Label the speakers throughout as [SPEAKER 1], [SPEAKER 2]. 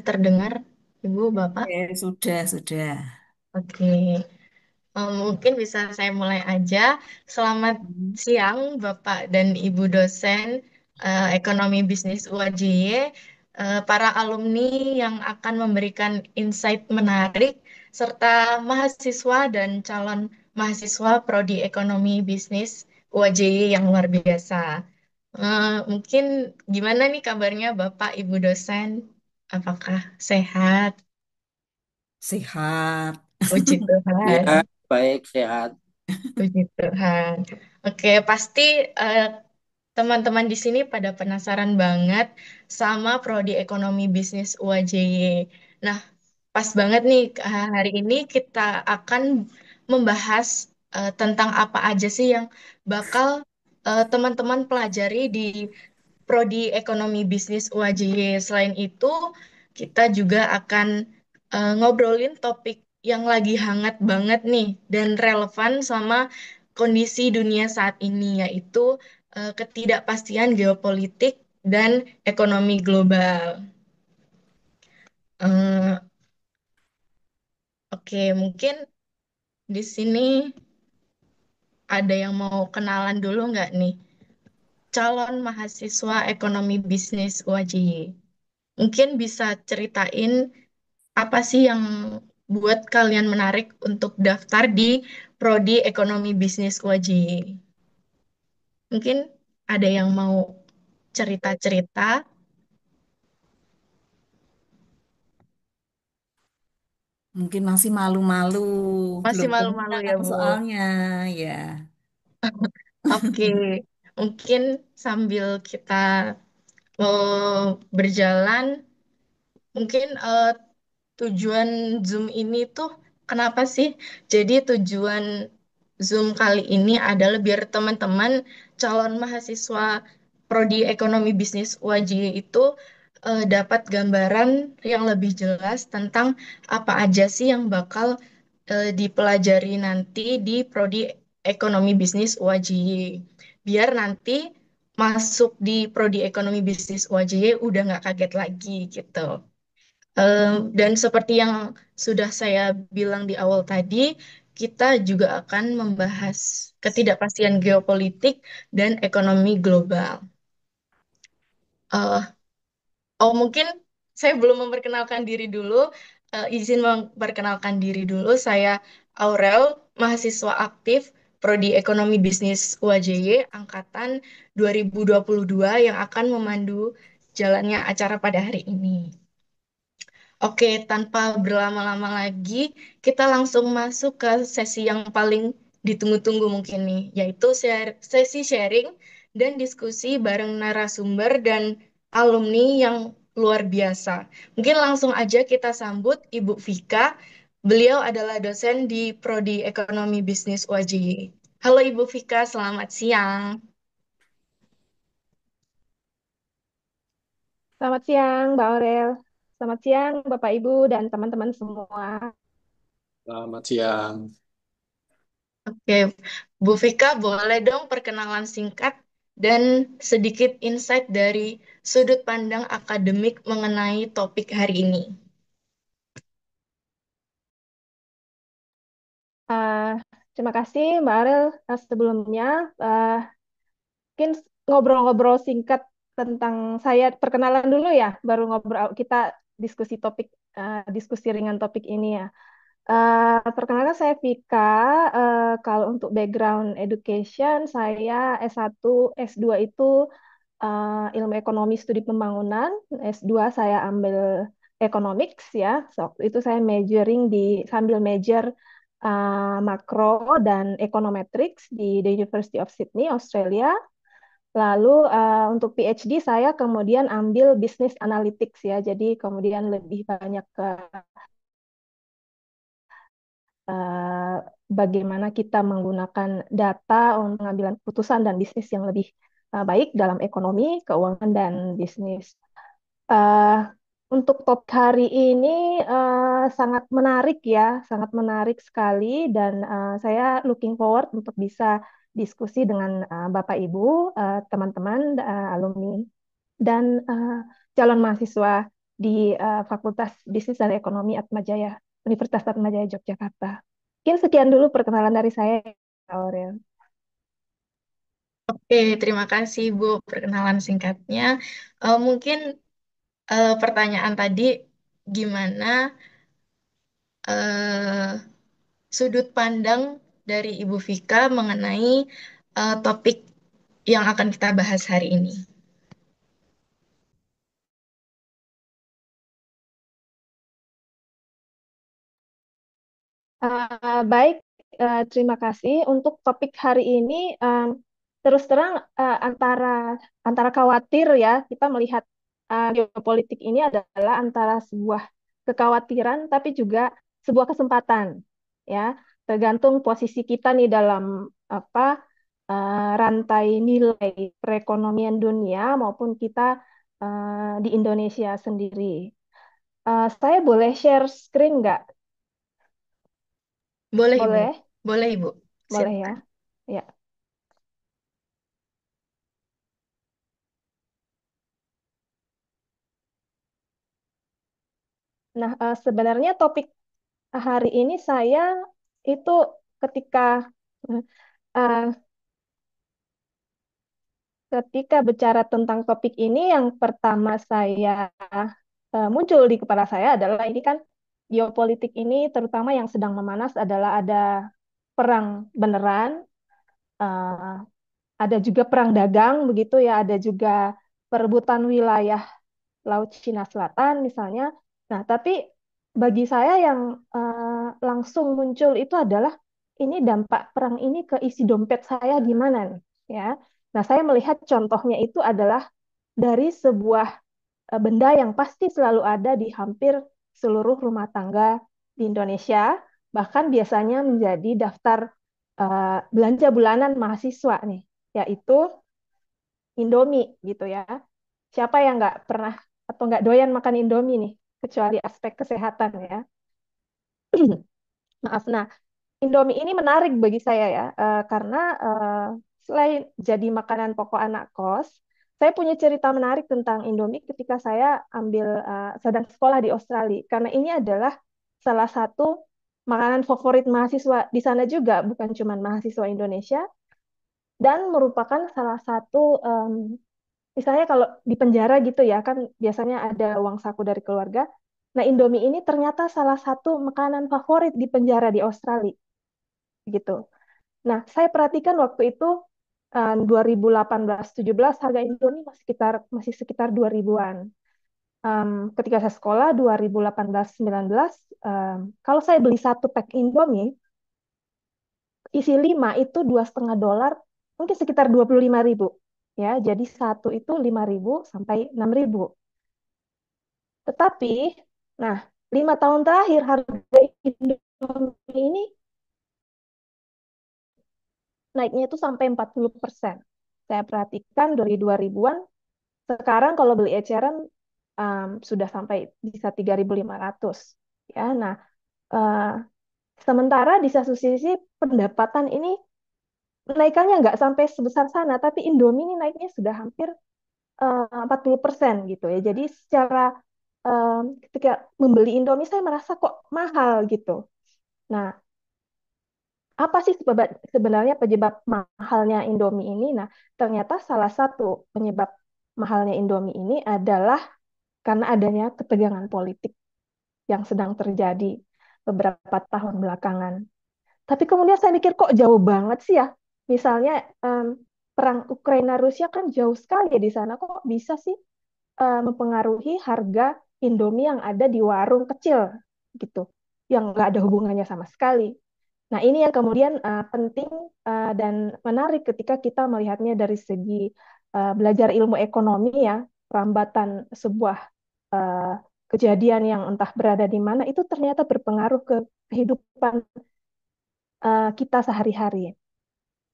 [SPEAKER 1] terdengar, Ibu, Bapak?
[SPEAKER 2] Sudah, sudah.
[SPEAKER 1] Oke. Mungkin bisa saya mulai aja. Selamat
[SPEAKER 2] Hmm.
[SPEAKER 1] siang, Bapak dan Ibu dosen Ekonomi Bisnis UAJY, para alumni yang akan memberikan insight menarik, serta mahasiswa dan calon mahasiswa Prodi Ekonomi Bisnis UAJY yang luar biasa. Mungkin gimana nih kabarnya Bapak, Ibu dosen? Apakah sehat?
[SPEAKER 2] Sehat.
[SPEAKER 1] Puji
[SPEAKER 3] Ya,
[SPEAKER 1] Tuhan.
[SPEAKER 3] baik, sehat.
[SPEAKER 1] Puji Tuhan. Oke, pasti eh, teman-teman di sini pada penasaran banget sama prodi ekonomi bisnis UAJY. Nah, pas banget nih hari ini kita akan membahas tentang apa aja sih yang bakal teman-teman pelajari di prodi ekonomi bisnis UAJY. Selain itu, kita juga akan ngobrolin topik yang lagi hangat banget nih dan relevan sama kondisi dunia saat ini, yaitu ketidakpastian geopolitik dan ekonomi global. Eh, oke, mungkin di sini ada yang mau kenalan dulu nggak nih? Calon mahasiswa ekonomi bisnis UAJY. Mungkin bisa ceritain apa sih yang buat kalian menarik untuk daftar di Prodi Ekonomi Bisnis UAJY? Mungkin ada yang mau cerita-cerita,
[SPEAKER 2] Mungkin masih malu-malu,
[SPEAKER 1] masih
[SPEAKER 2] belum
[SPEAKER 1] malu-malu ya,
[SPEAKER 2] kenal
[SPEAKER 1] Bu.
[SPEAKER 2] soalnya, ya.
[SPEAKER 1] Oke, mungkin sambil kita berjalan, mungkin tujuan Zoom ini tuh kenapa sih? Jadi tujuan Zoom kali ini adalah biar teman-teman calon mahasiswa Prodi Ekonomi Bisnis UAJ itu dapat gambaran yang lebih jelas tentang apa aja sih yang bakal dipelajari nanti di Prodi Ekonomi Bisnis UAJ. Biar nanti masuk di Prodi Ekonomi Bisnis UAJ udah nggak kaget lagi gitu. Dan seperti yang sudah saya bilang di awal tadi, kita juga akan membahas ketidakpastian geopolitik dan ekonomi global. Eh, oh, mungkin saya belum memperkenalkan diri dulu. Izin memperkenalkan diri dulu. Saya Aurel, mahasiswa aktif Prodi Ekonomi Bisnis UAJY angkatan 2022 yang akan memandu jalannya acara pada hari ini. Oke, tanpa berlama-lama lagi, kita langsung masuk ke sesi yang paling ditunggu-tunggu mungkin nih, yaitu sesi sharing dan diskusi bareng narasumber dan alumni yang luar biasa. Mungkin langsung aja kita sambut Ibu Vika. Beliau adalah dosen di Prodi Ekonomi Bisnis UAJ. Halo Ibu Vika, selamat siang.
[SPEAKER 4] Selamat siang, Mbak Aurel. Selamat siang, Bapak Ibu dan teman-teman semua.
[SPEAKER 3] Selamat siang.
[SPEAKER 1] Oke, Bu Vika, boleh dong perkenalan singkat dan sedikit insight dari sudut pandang akademik mengenai topik hari ini.
[SPEAKER 4] Eh, Terima kasih, Mbak Aurel. Sebelumnya, eh, mungkin ngobrol-ngobrol singkat tentang saya. Perkenalan dulu ya, baru ngobrol kita diskusi topik, diskusi ringan topik ini ya. Perkenalkan saya Vika. Kalau untuk background education, saya S1, S2 itu ilmu ekonomi studi pembangunan. S2 saya ambil economics ya. So, waktu itu saya majoring di sambil major makro dan econometrics di The University of Sydney, Australia. Lalu untuk PhD saya kemudian ambil business analytics ya. Jadi kemudian lebih banyak ke eh, bagaimana kita menggunakan data untuk pengambilan keputusan dan bisnis yang lebih baik dalam ekonomi, keuangan, dan bisnis. Eh, untuk topik hari ini sangat menarik ya, sangat menarik sekali, dan saya looking forward untuk bisa diskusi dengan Bapak Ibu, teman-teman, alumni, dan calon mahasiswa. di Fakultas Bisnis dan Ekonomi Atmajaya, Universitas Atmajaya Yogyakarta. Mungkin sekian dulu perkenalan dari saya, Aurel.
[SPEAKER 1] Oke, terima kasih Bu perkenalan singkatnya. Mungkin pertanyaan tadi gimana eh, sudut pandang dari Ibu Vika mengenai topik yang akan kita bahas hari ini.
[SPEAKER 4] Baik, terima kasih. Untuk topik hari ini, terus terang antara antara khawatir ya, kita melihat geopolitik ini adalah antara sebuah kekhawatiran, tapi juga sebuah kesempatan, ya. Tergantung posisi kita nih dalam apa rantai nilai perekonomian dunia maupun kita di Indonesia sendiri. Saya boleh share screen nggak?
[SPEAKER 1] Boleh Ibu,
[SPEAKER 4] Boleh,
[SPEAKER 1] boleh Ibu.
[SPEAKER 4] boleh ya.
[SPEAKER 1] Silakan.
[SPEAKER 4] Ya. Nah, sebenarnya topik hari ini saya itu ketika eh, ketika bicara tentang topik ini, yang pertama saya muncul di kepala saya adalah ini kan geopolitik ini terutama yang sedang memanas adalah ada perang beneran, eh, ada juga perang dagang begitu ya, ada juga perebutan wilayah Laut Cina Selatan misalnya. Nah, tapi bagi saya yang langsung muncul itu adalah ini dampak perang ini ke isi dompet saya gimana nih, ya. Nah, saya melihat contohnya itu adalah dari sebuah benda yang pasti selalu ada di hampir seluruh rumah tangga di Indonesia, bahkan biasanya menjadi daftar belanja bulanan mahasiswa nih, yaitu Indomie gitu ya. Siapa yang nggak pernah atau nggak doyan makan Indomie nih, kecuali aspek kesehatan ya. Maaf. Nah, Indomie ini menarik bagi saya ya, karena selain jadi makanan pokok anak kos, saya punya cerita menarik tentang Indomie ketika saya sedang sekolah di Australia. Karena ini adalah salah satu makanan favorit mahasiswa di sana juga, bukan cuma mahasiswa Indonesia, dan merupakan salah satu misalnya kalau di penjara gitu ya, kan biasanya ada uang saku dari keluarga. Nah, Indomie ini ternyata salah satu makanan favorit di penjara di Australia, gitu. Nah, saya perhatikan waktu itu 2018-17 harga Indomie masih sekitar 2000-an. Ketika saya sekolah 2018-19, kalau saya beli satu pack Indomie, isi 5 itu 2,5 dolar, mungkin sekitar 25.000. Ya, jadi satu itu 5.000 sampai 6.000. Tetapi, nah, 5 tahun terakhir harga Indomie ini naiknya itu sampai 40%. Saya perhatikan dari 2000-an, sekarang kalau beli eceran sudah sampai bisa 3.500. Ya, nah, eh, sementara di satu sisi pendapatan ini naikannya nggak sampai sebesar sana, tapi Indomie ini naiknya sudah hampir 40% gitu ya. Jadi secara ketika membeli Indomie saya merasa kok mahal gitu. Nah, apa sih sebenarnya penyebab mahalnya Indomie ini? Nah, ternyata salah satu penyebab mahalnya Indomie ini adalah karena adanya ketegangan politik yang sedang terjadi beberapa tahun belakangan. Tapi kemudian saya mikir kok jauh banget sih ya. Misalnya perang Ukraina-Rusia kan jauh sekali ya di sana. Kok bisa sih mempengaruhi harga Indomie yang ada di warung kecil gitu, yang nggak ada hubungannya sama sekali. Nah, ini yang kemudian penting dan menarik ketika kita melihatnya dari segi belajar ilmu ekonomi ya, perambatan sebuah eh, kejadian yang entah berada di mana itu ternyata berpengaruh ke kehidupan kita sehari-hari.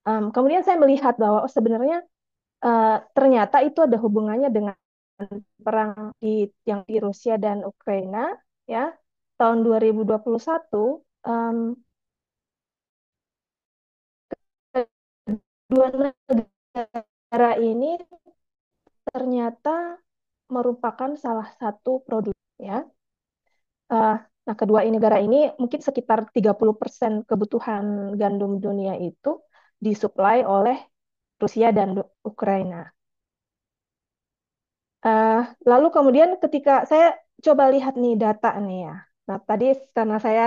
[SPEAKER 4] Kemudian saya melihat bahwa sebenarnya ternyata itu ada hubungannya dengan perang yang di Rusia dan Ukraina ya. Tahun 2021 em, kedua negara ini ternyata merupakan salah satu produk ya. Eh, nah, kedua negara ini mungkin sekitar 30% kebutuhan gandum dunia itu disuplai oleh Rusia dan Ukraina. Eh, Lalu kemudian ketika saya coba lihat nih data nih ya. Nah, tadi karena saya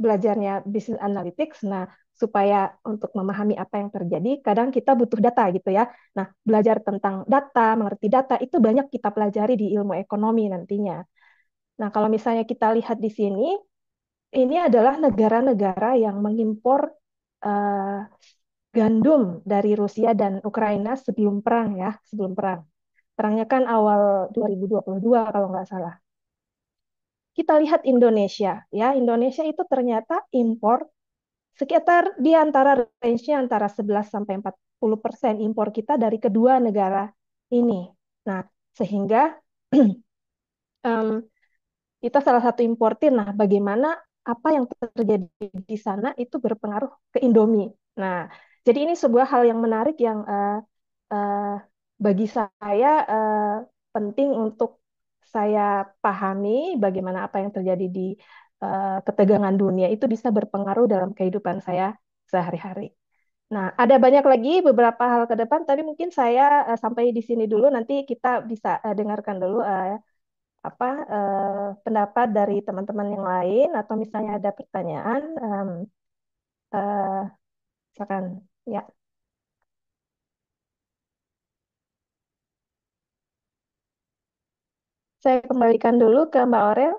[SPEAKER 4] belajarnya business analytics, nah supaya untuk memahami apa yang terjadi, kadang kita butuh data gitu ya. Nah, belajar tentang data, mengerti data itu banyak kita pelajari di ilmu ekonomi nantinya. Nah, kalau misalnya kita lihat di sini, ini adalah negara-negara yang mengimpor eh, gandum dari Rusia dan Ukraina sebelum perang ya, sebelum perang. Perangnya kan awal 2022 kalau nggak salah. Kita lihat Indonesia, ya Indonesia itu ternyata impor sekitar di antara range-nya antara 11 sampai 40% impor kita dari kedua negara ini. Nah, sehingga em, kita salah satu importir. Nah, bagaimana apa yang terjadi di sana itu berpengaruh ke Indomie. Nah, jadi ini sebuah hal yang menarik yang eh, bagi saya penting untuk saya pahami bagaimana apa yang terjadi di ketegangan dunia itu bisa berpengaruh dalam kehidupan saya sehari-hari. Nah, ada banyak lagi beberapa hal ke depan, tapi mungkin saya sampai di sini dulu. Nanti kita bisa dengarkan dulu apa pendapat dari teman-teman yang lain atau misalnya ada pertanyaan, eh, silakan. Ya, saya kembalikan dulu ke Mbak Aurel.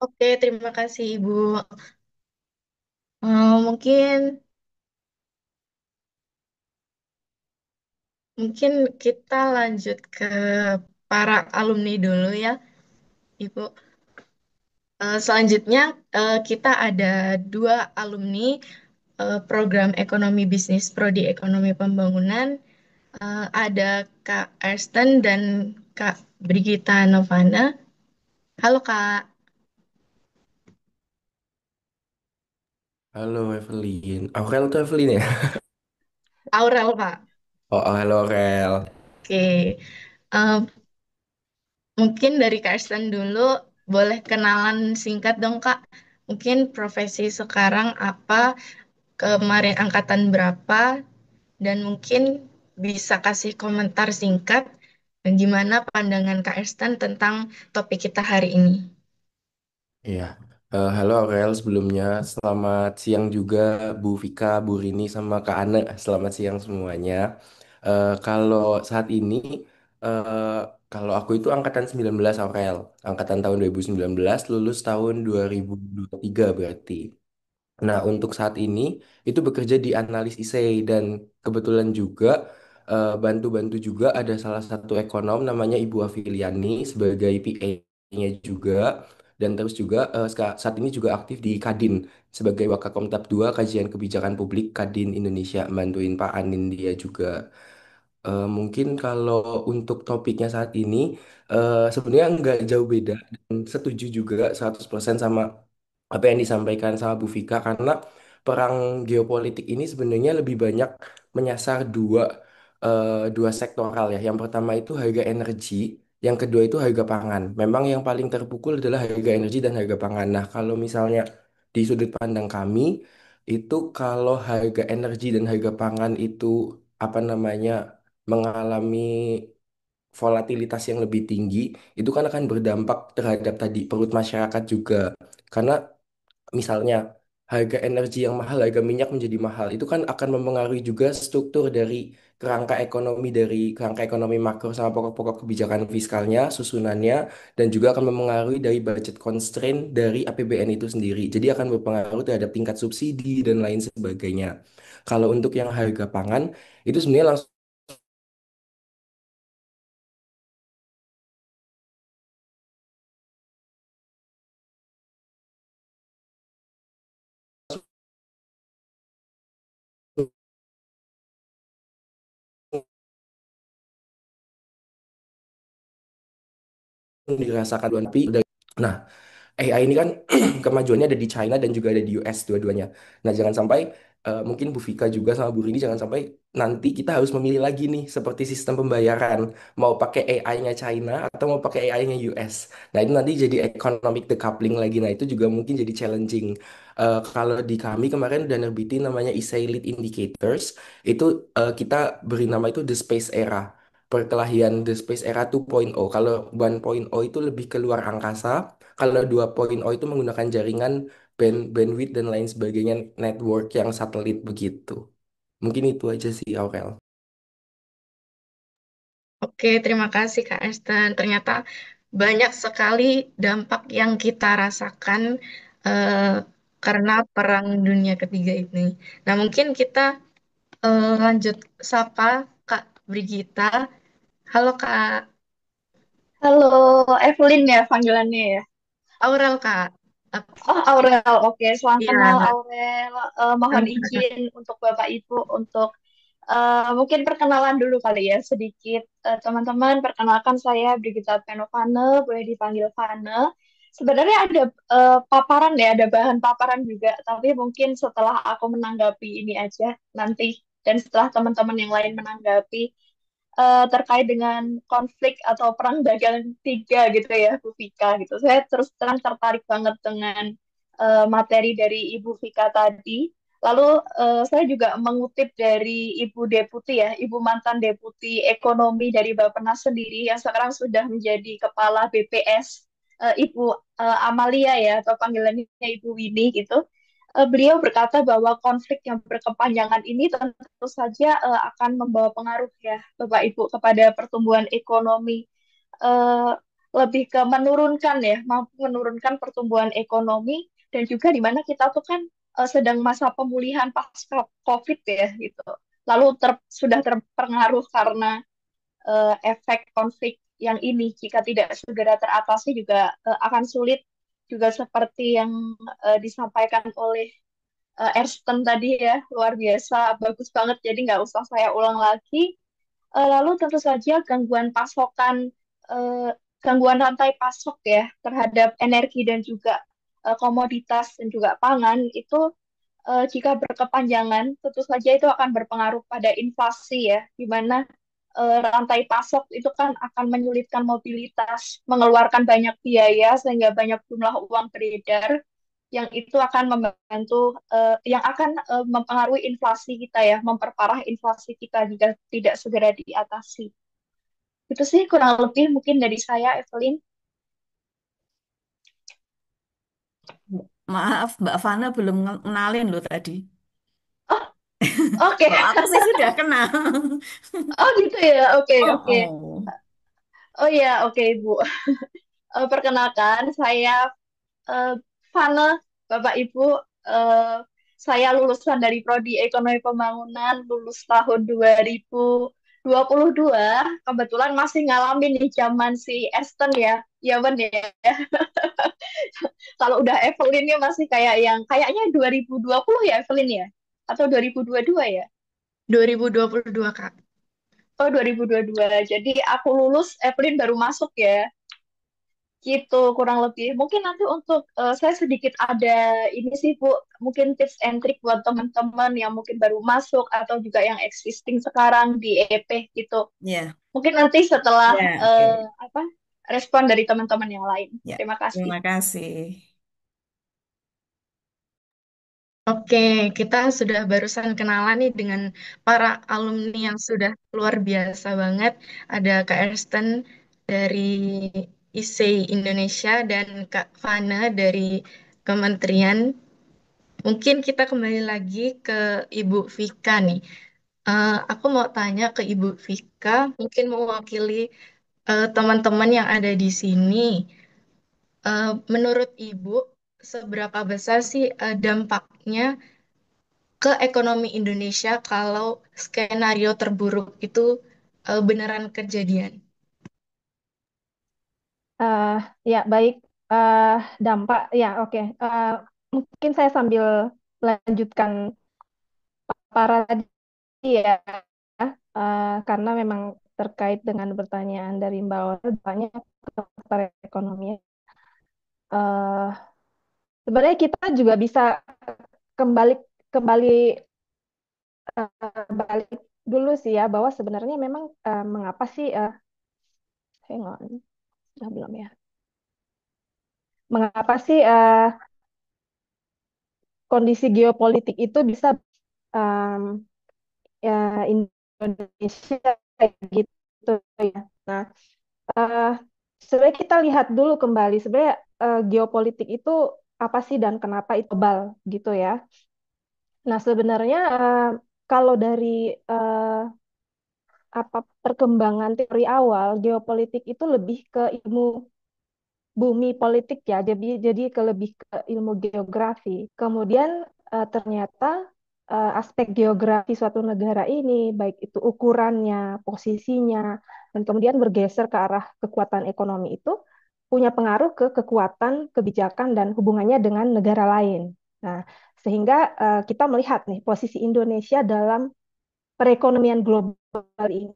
[SPEAKER 1] Oke, terima kasih Ibu. Mungkin mungkin kita lanjut ke para alumni dulu ya, Ibu. Selanjutnya kita ada dua alumni program ekonomi bisnis Prodi Ekonomi Pembangunan. Ada Kak Ersten dan Kak Brigita Novana. Halo Kak
[SPEAKER 5] Halo Evelyn. Aurel tuh Evelyn ya?
[SPEAKER 1] Aurel Kak.
[SPEAKER 5] Oh, halo Aurel.
[SPEAKER 1] Oke, Eh, mungkin dari Kak Ersten dulu boleh kenalan singkat dong Kak. Mungkin profesi sekarang apa, kemarin angkatan berapa, dan mungkin bisa kasih komentar singkat dan gimana pandangan Kak Ersten tentang topik kita hari ini.
[SPEAKER 5] Iya. Halo Aurel sebelumnya. Selamat siang juga Bu Vika, Bu Rini, sama Kak Ane. Selamat siang semuanya. Kalau saat ini, eh, kalau aku itu angkatan 19 Aurel. Angkatan tahun 2019, lulus tahun 2023 berarti. Nah, untuk saat ini itu bekerja di analis IC dan kebetulan juga bantu-bantu juga ada salah satu ekonom namanya Ibu Afiliani sebagai PA-nya juga dan terus juga saat ini juga aktif di Kadin sebagai Wakakomtab 2 Kajian Kebijakan Publik Kadin Indonesia bantuin Pak Anin dia juga. Mungkin kalau untuk topiknya saat ini sebenarnya nggak jauh beda dan setuju juga 100% sama apa yang disampaikan sama Bu Fika karena perang geopolitik ini sebenarnya lebih banyak menyasar dua sektoral ya. Yang pertama itu harga energi, yang kedua itu harga pangan. Memang yang paling terpukul adalah harga energi dan harga pangan. Nah, kalau misalnya di sudut pandang kami itu kalau harga energi dan harga pangan itu apa namanya mengalami volatilitas yang lebih tinggi, itu kan akan berdampak terhadap tadi perut masyarakat juga. Karena misalnya harga energi yang mahal, harga minyak menjadi mahal, itu kan akan mempengaruhi juga struktur dari kerangka ekonomi makro sama pokok-pokok kebijakan fiskalnya, susunannya, dan juga akan mempengaruhi dari budget constraint dari APBN itu sendiri. Jadi akan berpengaruh terhadap tingkat subsidi dan lain sebagainya. Kalau untuk yang harga pangan, itu sebenarnya langsung dirasakan tapi nah AI ini kan kemajuannya ada di China dan juga ada di US dua-duanya. Nah, jangan sampai mungkin Bu Vika juga sama Bu Rini jangan sampai nanti kita harus memilih lagi nih seperti sistem pembayaran mau pakai AI-nya China atau mau pakai AI-nya US. Nah itu nanti jadi economic decoupling lagi. Nah itu juga mungkin jadi challenging. Kalau di kami kemarin udah nerbitin namanya ISEI Lead Indicators. Itu kita beri nama itu The Space Era. Perkelahian The Space Era 2.0. Kalau 1.0 itu lebih keluar angkasa. Kalau 2.0 itu menggunakan jaringan bandwidth dan lain sebagainya network yang satelit begitu. Mungkin itu aja sih Aurel.
[SPEAKER 1] Oke, terima kasih Kak Esten. Ternyata banyak sekali dampak yang kita rasakan eh, karena Perang Dunia Ketiga ini. Nah, mungkin kita lanjut sapa Kak Brigita. Halo Kak
[SPEAKER 6] Halo, Evelyn ya panggilannya ya.
[SPEAKER 1] Aurel Kak. Ak-
[SPEAKER 6] Oh, Aurel. Oke, salam
[SPEAKER 1] Iya,
[SPEAKER 6] kenal Aurel. Mohon izin untuk Bapak Ibu untuk mungkin perkenalan dulu kali ya sedikit. Teman-teman, perkenalkan saya Brigita Penovane, boleh dipanggil Vane. Sebenarnya ada paparan ya, ada bahan paparan juga, tapi mungkin setelah aku menanggapi ini aja nanti dan setelah teman-teman yang lain menanggapi terkait dengan konflik atau perang dagang tiga gitu ya, Bu Vika gitu. Saya terus terang tertarik banget dengan materi dari Ibu Vika tadi. Lalu saya juga mengutip dari Ibu Deputi ya, Ibu mantan Deputi Ekonomi dari Bappenas sendiri yang sekarang sudah menjadi Kepala BPS, Ibu Amalia ya, atau panggilannya Ibu Winnie gitu. Beliau berkata bahwa konflik yang berkepanjangan ini tentu saja akan membawa pengaruh ya Bapak Ibu kepada pertumbuhan ekonomi. Eh, Lebih ke menurunkan ya, mampu menurunkan pertumbuhan ekonomi dan juga di mana kita tuh kan sedang masa pemulihan pasca COVID ya gitu. Lalu sudah terpengaruh karena efek konflik yang ini jika tidak segera teratasi juga akan sulit juga seperti yang disampaikan oleh Ersten tadi ya, luar biasa, bagus banget. Jadi nggak usah saya ulang lagi. Lalu tentu saja eh, gangguan rantai pasok ya terhadap energi dan juga komoditas dan juga pangan itu jika berkepanjangan tentu saja itu akan berpengaruh pada inflasi ya, di mana rantai pasok itu kan akan menyulitkan mobilitas, mengeluarkan banyak biaya sehingga banyak jumlah uang beredar yang itu akan membantu yang akan mempengaruhi inflasi kita ya, memperparah inflasi kita jika tidak segera diatasi. Itu sih kurang lebih mungkin dari saya, Evelyn.
[SPEAKER 2] Maaf, Mbak Fana belum ngenalin loh tadi.
[SPEAKER 6] Oh, oke.
[SPEAKER 2] Kalau aku sih sudah kenal.
[SPEAKER 6] Oh gitu ya. Oke,
[SPEAKER 2] Oh,
[SPEAKER 6] oke.
[SPEAKER 2] oh.
[SPEAKER 6] Oh ya, oke, Bu. Perkenalkan, saya eh, Fana, Bapak Ibu. eh, saya lulusan dari Prodi Ekonomi Pembangunan, lulus tahun 2022. Kebetulan masih ngalamin di zaman si Aston ya. Ya, Ben ya. Kalau udah Evelyn-nya masih kayak yang kayaknya 2020 ya Evelyn ya? Atau 2022 ya?
[SPEAKER 1] 2022 Kak.
[SPEAKER 6] Oh, 2022. Jadi aku lulus, Evelyn baru masuk ya. Gitu kurang lebih. Mungkin nanti untuk saya sedikit ada ini sih Bu, mungkin tips and trick buat teman-teman yang mungkin baru masuk atau juga yang existing sekarang di EP gitu.
[SPEAKER 2] Ya,
[SPEAKER 6] Mungkin nanti setelah
[SPEAKER 2] ya, oke.
[SPEAKER 6] apa respon dari teman-teman yang lain.
[SPEAKER 2] Ya,
[SPEAKER 6] Terima kasih.
[SPEAKER 2] terima kasih.
[SPEAKER 1] Oke, kita sudah barusan kenalan nih dengan para alumni yang sudah luar biasa banget. Ada Kak Ersten dari ISEI Indonesia dan Kak Fana dari Kementerian. Mungkin kita kembali lagi ke Ibu Vika nih. Aku mau tanya ke Ibu Vika, mungkin mewakili teman-teman yang ada di sini. Menurut Ibu, seberapa besar sih dampaknya ke ekonomi Indonesia kalau skenario terburuk itu beneran kejadian?
[SPEAKER 4] Eh, ya, baik. Eh, dampak, ya, oke. Mungkin saya sambil lanjutkan para ya, karena memang terkait dengan pertanyaan dari Mbak Aurel, banyak perekonomian. Eh, Sebenarnya kita juga bisa kembali kembali balik dulu sih ya bahwa sebenarnya memang mengapa sih hang on, sudah belum ya? Mengapa sih kondisi geopolitik itu bisa em, ya Indonesia kayak gitu ya. Nah, eh, sebenarnya kita lihat dulu kembali sebenarnya geopolitik itu apa sih dan kenapa itu global gitu ya. Nah, sebenarnya kalau dari eh, apa perkembangan teori awal geopolitik itu lebih ke ilmu bumi politik ya, jadi ke lebih ke ilmu geografi. Kemudian ternyata aspek geografi suatu negara ini, baik itu ukurannya, posisinya, dan kemudian bergeser ke arah kekuatan ekonomi itu punya pengaruh ke kekuatan kebijakan dan hubungannya dengan negara lain. Nah, sehingga kita melihat nih posisi Indonesia dalam perekonomian global ini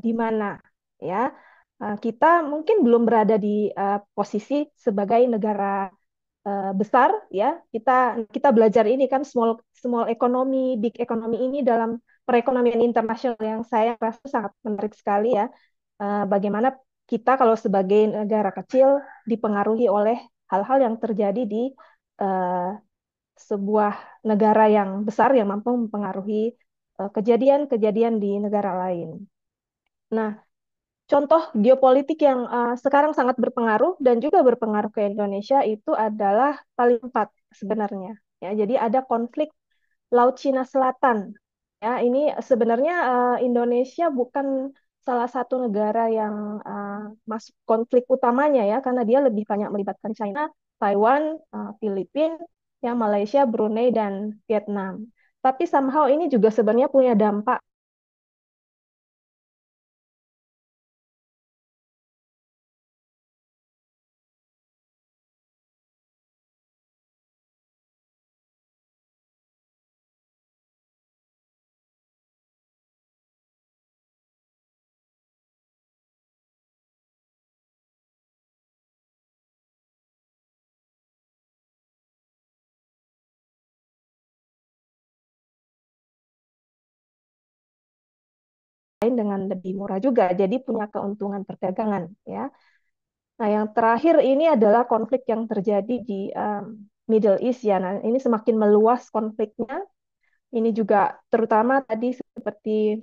[SPEAKER 4] di mana ya. Kita mungkin belum berada di posisi sebagai negara besar ya. Kita belajar ini kan small small economy, big economy ini dalam perekonomian internasional yang saya rasa sangat menarik sekali ya. Bagaimana kita kalau sebagai negara kecil dipengaruhi oleh hal-hal yang terjadi di eh, sebuah negara yang besar yang mampu mempengaruhi kejadian-kejadian di negara lain. Nah, contoh geopolitik yang sekarang sangat berpengaruh dan juga berpengaruh ke Indonesia itu adalah paling empat sebenarnya. Ya, jadi ada konflik Laut Cina Selatan. Ya, ini sebenarnya Indonesia bukan salah satu negara yang masuk konflik utamanya ya, karena dia lebih banyak melibatkan China, Taiwan, Filipina, ya, Malaysia, Brunei, dan Vietnam. Tapi somehow ini juga sebenarnya punya dampak lain dengan lebih murah juga, jadi punya keuntungan perdagangan ya. Nah, yang terakhir ini adalah konflik yang terjadi di Middle East ya. Nah, ini semakin meluas konfliknya. Ini juga terutama tadi seperti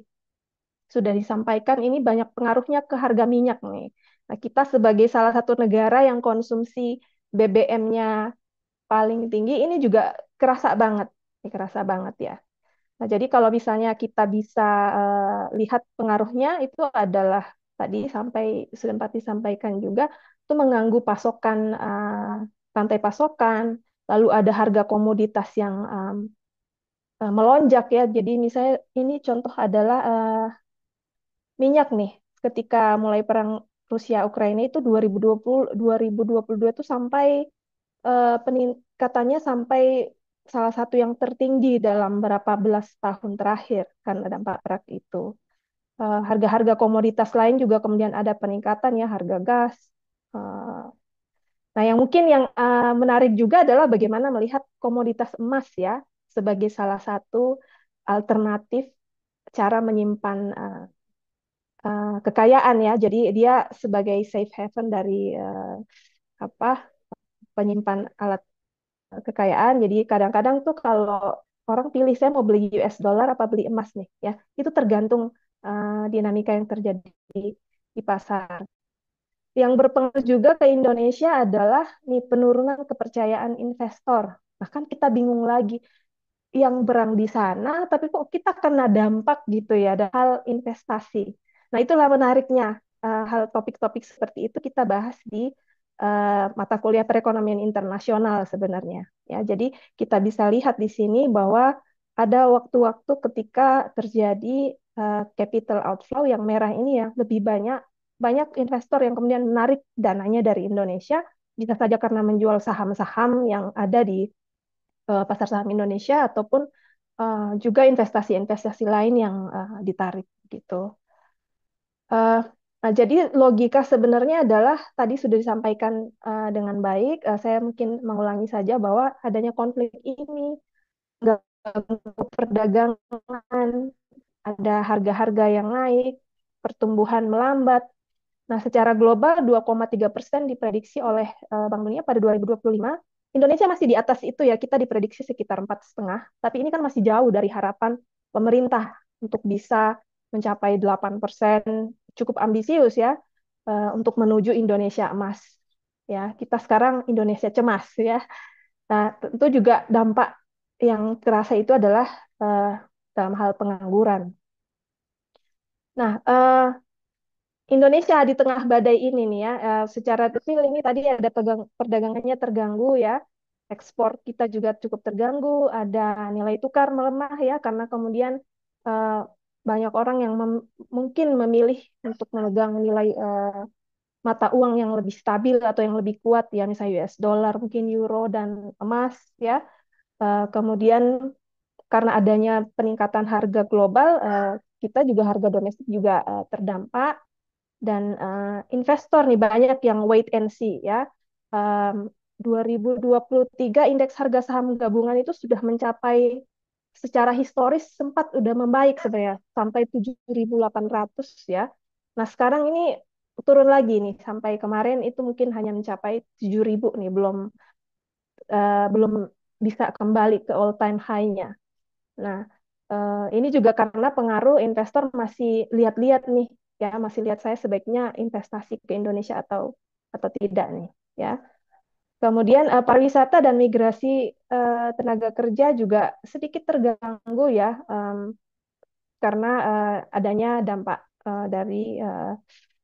[SPEAKER 4] sudah disampaikan, ini banyak pengaruhnya ke harga minyak nih. Nah, kita sebagai salah satu negara yang konsumsi BBM-nya paling tinggi, ini juga kerasa banget, ini kerasa banget ya. Nah, jadi kalau misalnya kita bisa lihat pengaruhnya itu adalah tadi sampai sempat disampaikan juga itu mengganggu pasokan rantai pasokan, lalu ada harga komoditas yang melonjak ya. Jadi misalnya ini contoh adalah minyak nih. Ketika mulai perang Rusia Ukraina itu 2022 itu sampai peningkatannya sampai salah satu yang tertinggi dalam berapa belas tahun terakhir karena dampak perang itu. Harga-harga komoditas lain juga kemudian ada peningkatan ya, harga gas. Eh, Nah, yang mungkin yang menarik juga adalah bagaimana melihat komoditas emas ya sebagai salah satu alternatif cara menyimpan kekayaan ya. Jadi dia sebagai safe haven dari apa penyimpan alat kekayaan. Jadi kadang-kadang tuh kalau orang pilih saya mau beli US dollar apa beli emas nih ya, itu tergantung dinamika yang terjadi di pasar. Yang berpengaruh juga ke Indonesia adalah nih penurunan kepercayaan investor. Bahkan kita bingung lagi yang berang di sana, tapi kok kita kena dampak gitu ya, ada hal investasi. Nah, itulah menariknya hal topik-topik seperti itu kita bahas di mata kuliah perekonomian internasional sebenarnya. Ya, jadi kita bisa lihat di sini bahwa ada waktu-waktu ketika terjadi capital outflow yang merah ini ya lebih banyak investor yang kemudian menarik dananya dari Indonesia, bisa saja karena menjual saham-saham yang ada di pasar saham Indonesia ataupun juga investasi-investasi lain yang ditarik gitu. Eh, nah, jadi logika sebenarnya adalah tadi sudah disampaikan dengan baik. Saya mungkin mengulangi saja bahwa adanya konflik ini mengganggu perdagangan, ada harga-harga yang naik, pertumbuhan melambat. Nah, secara global 2,3% diprediksi oleh Bank Dunia pada 2025. Indonesia masih di atas itu ya, kita diprediksi sekitar 4,5. Tapi ini kan masih jauh dari harapan pemerintah untuk bisa mencapai 8%. Cukup ambisius ya untuk menuju Indonesia emas. Ya, kita sekarang Indonesia cemas ya. Nah, tentu juga dampak yang terasa itu adalah dalam hal pengangguran. Nah, Indonesia di tengah badai ini nih ya, secara detail ini tadi ada perdagangannya terganggu ya, ekspor kita juga cukup terganggu, ada nilai tukar melemah ya, karena kemudian eh, banyak orang yang mungkin memilih untuk memegang nilai mata uang yang lebih stabil atau yang lebih kuat ya, misalnya US dollar, mungkin euro dan emas ya. Kemudian karena adanya peningkatan harga global, kita juga harga domestik juga terdampak dan investor nih banyak yang wait and see ya. 2023 indeks harga saham gabungan itu sudah mencapai secara historis sempat udah membaik sebenarnya sampai 7.800 ya. Nah, sekarang ini turun lagi nih sampai kemarin itu mungkin hanya mencapai 7.000 nih belum bisa kembali ke all time high-nya. Nah, ini juga karena pengaruh investor masih lihat-lihat nih, ya masih lihat saya sebaiknya investasi ke Indonesia atau tidak nih, ya. Kemudian pariwisata dan migrasi tenaga kerja juga sedikit terganggu ya, karena adanya dampak dari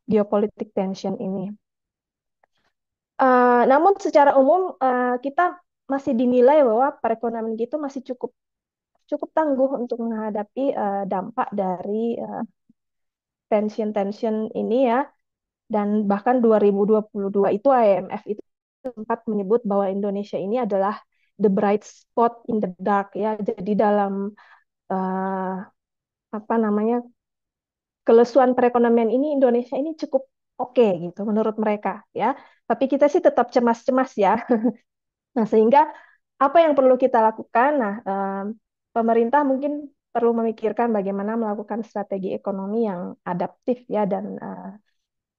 [SPEAKER 4] geopolitik tension ini. Namun secara umum kita masih dinilai bahwa perekonomian kita masih cukup cukup tangguh untuk menghadapi dampak dari tension-tension ini ya. Dan bahkan 2022 itu IMF itu sempat menyebut bahwa Indonesia ini adalah the bright spot in the dark ya. Jadi dalam uh, apa namanya kelesuan perekonomian ini Indonesia ini cukup oke gitu menurut mereka ya. Tapi kita sih tetap cemas-cemas ya. Nah, sehingga apa yang perlu kita lakukan? Nah, pemerintah mungkin perlu memikirkan bagaimana melakukan strategi ekonomi yang adaptif ya dan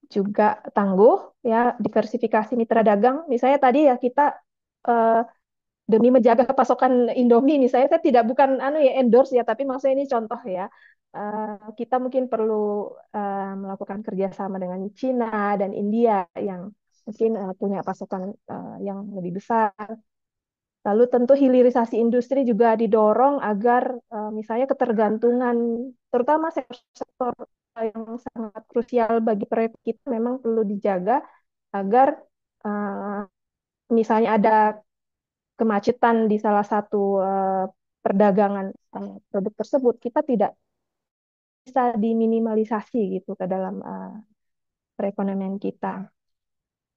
[SPEAKER 4] juga tangguh ya, diversifikasi mitra dagang. Misalnya tadi ya kita eh, demi menjaga pasokan Indomie, misalnya saya tidak bukan ya endorse ya, tapi maksudnya ini contoh ya. Kita mungkin perlu melakukan kerjasama dengan Cina dan India yang mungkin punya pasokan yang lebih besar. Lalu tentu hilirisasi industri juga didorong agar misalnya ketergantungan, terutama sektor yang sangat krusial bagi proyek kita memang perlu dijaga agar uh, misalnya ada kemacetan di salah satu perdagangan produk tersebut, kita tidak bisa diminimalisasi gitu ke dalam perekonomian kita.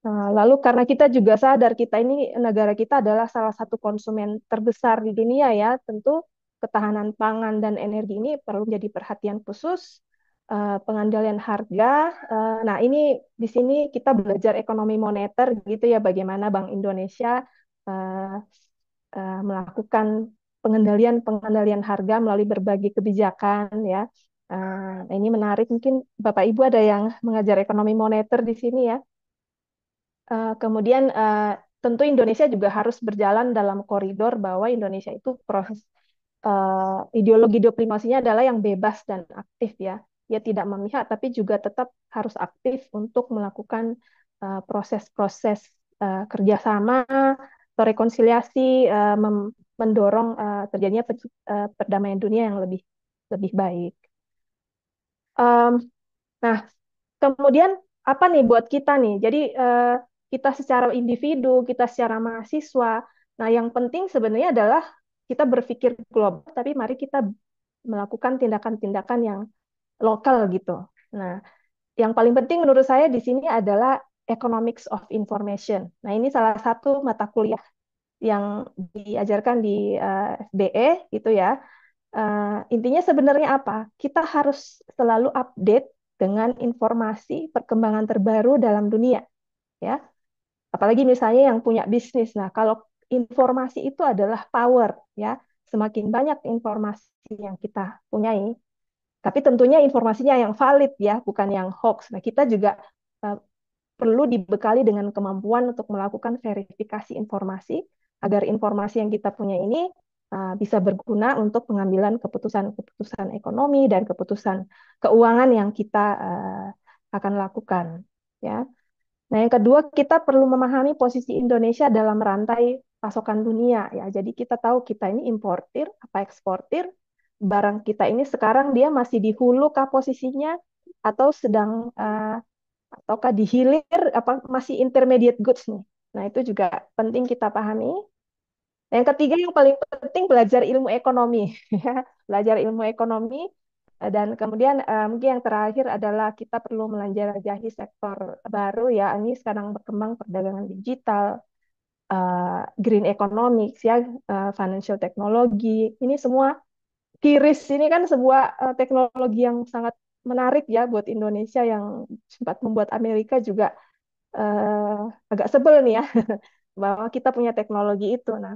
[SPEAKER 4] Lalu karena kita juga sadar kita ini negara kita adalah salah satu konsumen terbesar di dunia ya, tentu ketahanan pangan dan energi ini perlu menjadi perhatian khusus, pengendalian harga. Nah ini di sini kita belajar ekonomi moneter gitu ya, bagaimana Bank Indonesia uh, melakukan pengendalian harga melalui berbagai kebijakan ya. Ini menarik, mungkin Bapak Ibu ada yang mengajar ekonomi moneter di sini ya. Kemudian tentu Indonesia juga harus berjalan dalam koridor bahwa Indonesia itu proses ideologi diplomasinya adalah yang bebas dan aktif ya. Dia tidak memihak tapi juga tetap harus aktif untuk melakukan proses-proses kerjasama atau rekonsiliasi, mendorong terjadinya perdamaian dunia yang lebih lebih baik. Nah, kemudian apa nih buat kita nih? Jadi kita secara individu, kita secara mahasiswa. Nah, yang penting sebenarnya adalah kita berpikir global, tapi mari kita melakukan tindakan-tindakan yang lokal gitu. Nah, yang paling penting menurut saya di sini adalah Economics of Information. Nah, ini salah satu mata kuliah yang diajarkan di FBE gitu ya. Intinya sebenarnya apa? Kita harus selalu update dengan informasi perkembangan terbaru dalam dunia, ya. Apalagi misalnya yang punya bisnis. Nah, kalau informasi itu adalah power, ya. semakin banyak informasi yang kita punyai, tapi tentunya informasinya yang valid ya, bukan yang hoax. Nah, kita juga uh, perlu dibekali dengan kemampuan untuk melakukan verifikasi informasi agar informasi yang kita punya ini bisa berguna untuk pengambilan keputusan-keputusan ekonomi dan keputusan keuangan yang kita akan lakukan. Ya. Nah, yang kedua, kita perlu memahami posisi Indonesia dalam rantai pasokan dunia. Ya, jadi kita tahu kita ini importir apa eksportir. Barang kita ini sekarang dia masih di hulu kah posisinya atau sedang ataukah di hilir apa masih intermediate goods nih. Nah, itu juga penting kita pahami. Yang ketiga yang paling penting belajar ilmu ekonomi ya. Belajar ilmu ekonomi dan kemudian mungkin yang terakhir adalah kita perlu menjelajahi sektor baru ya. Ini sekarang berkembang perdagangan digital, green economics ya, financial technology. Ini semua QRIS ini kan sebuah teknologi yang sangat menarik ya buat Indonesia yang sempat membuat Amerika juga agak sebel nih ya bahwa kita punya teknologi itu. Nah,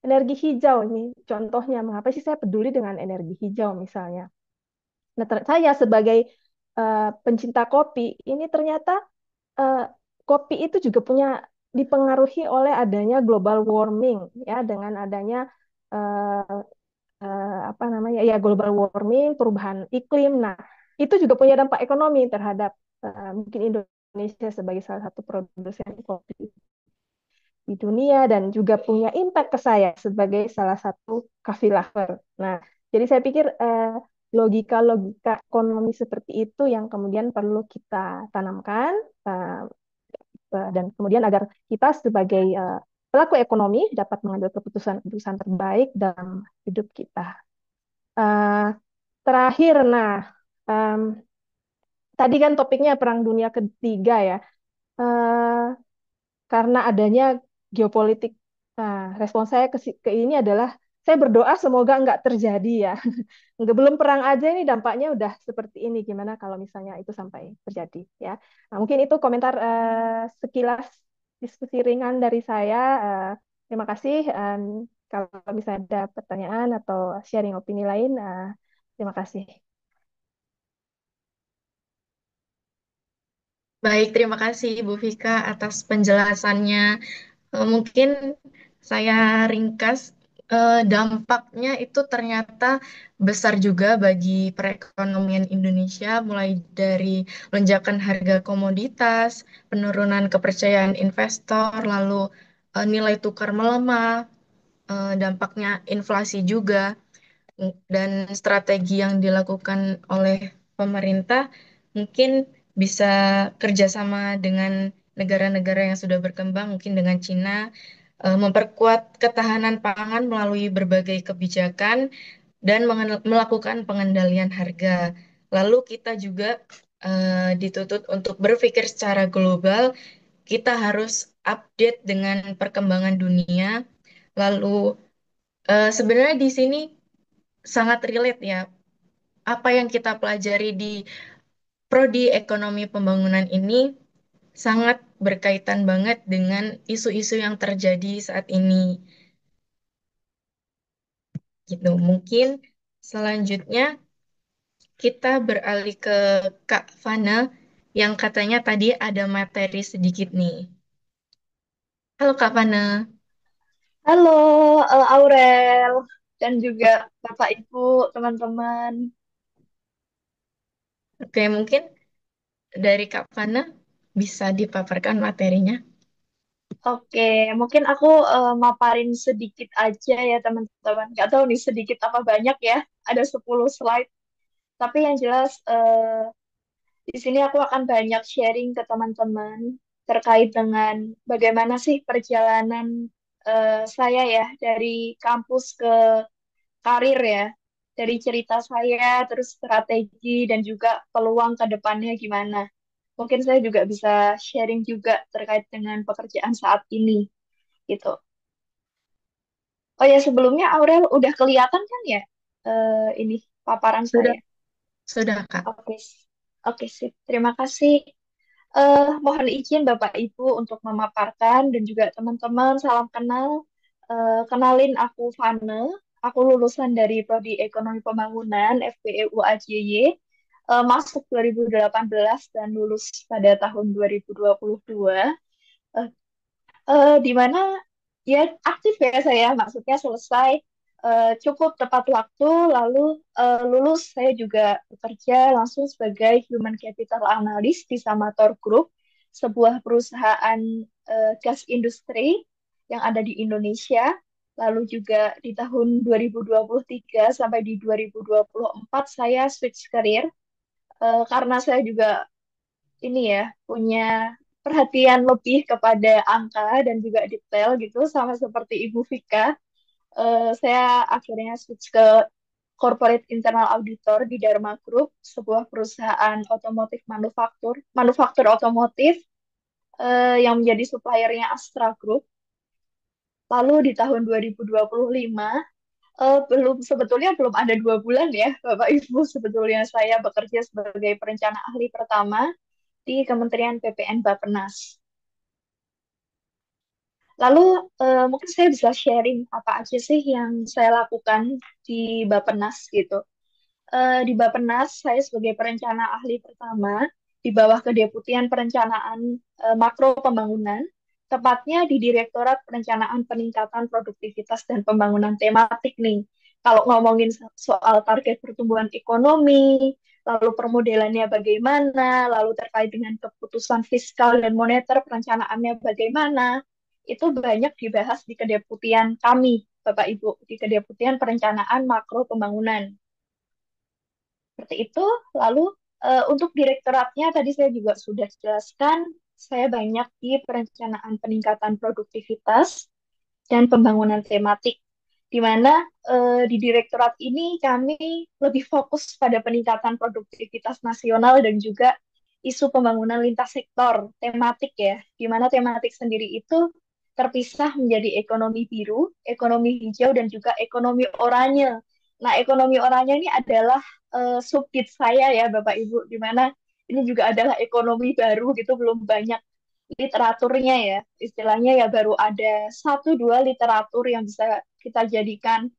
[SPEAKER 4] energi hijau ini contohnya mengapa sih saya peduli dengan energi hijau misalnya. Nah, saya sebagai pencinta kopi ini ternyata eh, kopi itu juga punya dipengaruhi oleh adanya global warming ya dengan adanya eh, apa namanya ya global warming, perubahan iklim. Nah, itu juga punya dampak ekonomi terhadap mungkin Indonesia sebagai salah satu produsen kopi di dunia dan juga punya impact ke saya sebagai salah satu coffee lover. Nah, jadi saya pikir logika-logika ekonomi seperti itu yang kemudian perlu kita tanamkan dan kemudian agar kita sebagai pelaku ekonomi dapat mengambil keputusan-keputusan terbaik dalam hidup kita. Uh, Terakhir, nah, um, tadi kan topiknya Perang Dunia Ketiga ya. Uh, karena adanya geopolitik. Nah, respon saya ke ini adalah saya berdoa semoga nggak terjadi ya. Nggak belum perang aja ini dampaknya udah seperti ini. Gimana kalau misalnya itu sampai terjadi ya. Nah, mungkin itu komentar sekilas diskusi ringan dari saya. Terima kasih. Kalau misalnya ada pertanyaan atau sharing opini lain, terima kasih.
[SPEAKER 1] Baik, terima kasih Bu Vika atas penjelasannya. Mungkin saya ringkas, dampaknya itu ternyata besar juga bagi perekonomian Indonesia, mulai dari lonjakan harga komoditas, penurunan kepercayaan investor, lalu nilai tukar melemah, dampaknya inflasi juga. Dan strategi yang dilakukan oleh pemerintah mungkin bisa kerjasama dengan negara-negara yang sudah berkembang, mungkin dengan Cina, memperkuat ketahanan pangan melalui berbagai kebijakan dan melakukan pengendalian harga. Lalu kita juga dituntut untuk berpikir secara global, kita harus update dengan perkembangan dunia. Lalu sebenarnya di sini sangat relate ya. Apa yang kita pelajari di prodi ekonomi pembangunan ini sangat berkaitan banget dengan isu-isu yang terjadi saat ini. Gitu. Mungkin selanjutnya kita beralih ke Kak Fana yang katanya tadi ada materi sedikit nih. Halo Kak Fana.
[SPEAKER 6] Halo, Aurel dan juga Bapak Ibu, teman-teman.
[SPEAKER 1] Oke, mungkin dari Kak Fana bisa dipaparkan materinya.
[SPEAKER 6] Oke, mungkin aku maparin sedikit aja ya teman-teman. Gak tahu nih sedikit apa banyak ya. Ada 10 slide. Tapi yang jelas di sini aku akan banyak sharing ke teman-teman terkait dengan bagaimana sih perjalanan saya ya dari kampus ke karir ya. Dari cerita saya, terus strategi dan juga peluang ke depannya gimana. Mungkin saya juga bisa sharing juga terkait dengan pekerjaan saat ini gitu. Oh ya, sebelumnya Aurel udah kelihatan kan ya ini paparan
[SPEAKER 1] Sudah,
[SPEAKER 6] saya.
[SPEAKER 1] sudah Kak.
[SPEAKER 6] Oke, oke sip. Terima kasih. Mohon izin Bapak Ibu untuk memaparkan dan juga teman-teman salam kenal. Kenalin aku Fane. aku lulusan dari Prodi Ekonomi Pembangunan FPEU AJY, masuk 2018 dan lulus pada tahun 2022. Eh, di mana ya aktif ya saya, maksudnya selesai cukup tepat waktu, lalu lulus saya juga bekerja langsung sebagai Human Capital Analyst di Samator Group, sebuah perusahaan gas industri yang ada di Indonesia. Lalu juga di tahun 2023 sampai di 2024 saya switch career karena saya juga ini ya punya perhatian lebih kepada angka dan juga detail gitu sama seperti Ibu Vika. Saya akhirnya switch ke Corporate Internal Auditor di Dharma Group, sebuah perusahaan otomotif manufaktur otomotif yang menjadi suppliernya Astra Group. Lalu di tahun 2025, sebetulnya belum ada 2 bulan ya, Bapak Ibu, sebetulnya saya bekerja sebagai perencana ahli pertama di Kementerian PPN Bappenas. Lalu mungkin saya bisa sharing apa aja sih yang saya lakukan di Bappenas gitu. Di Bappenas saya sebagai perencana ahli pertama di bawah Kedeputian Perencanaan Makro Pembangunan, tepatnya di Direktorat Perencanaan Peningkatan Produktivitas dan Pembangunan Tematik nih. Kalau ngomongin soal target pertumbuhan ekonomi, lalu permodelannya bagaimana, lalu terkait dengan keputusan fiskal dan moneter perencanaannya bagaimana, itu banyak dibahas di kedeputian kami, Bapak Ibu, di Kedeputian Perencanaan Makro Pembangunan. Seperti itu. Lalu untuk direktoratnya tadi saya juga sudah jelaskan, saya banyak di perencanaan peningkatan produktivitas dan pembangunan tematik, di mana di direktorat ini kami lebih fokus pada peningkatan produktivitas nasional dan juga isu pembangunan lintas sektor tematik ya, di mana tematik sendiri itu terpisah menjadi ekonomi biru, ekonomi hijau, dan juga ekonomi oranye. Nah, ekonomi oranye ini adalah subjek saya ya, Bapak Ibu, di mana ini juga adalah ekonomi baru gitu, belum banyak literaturnya ya, istilahnya ya baru ada 1-2 literatur yang bisa kita jadikan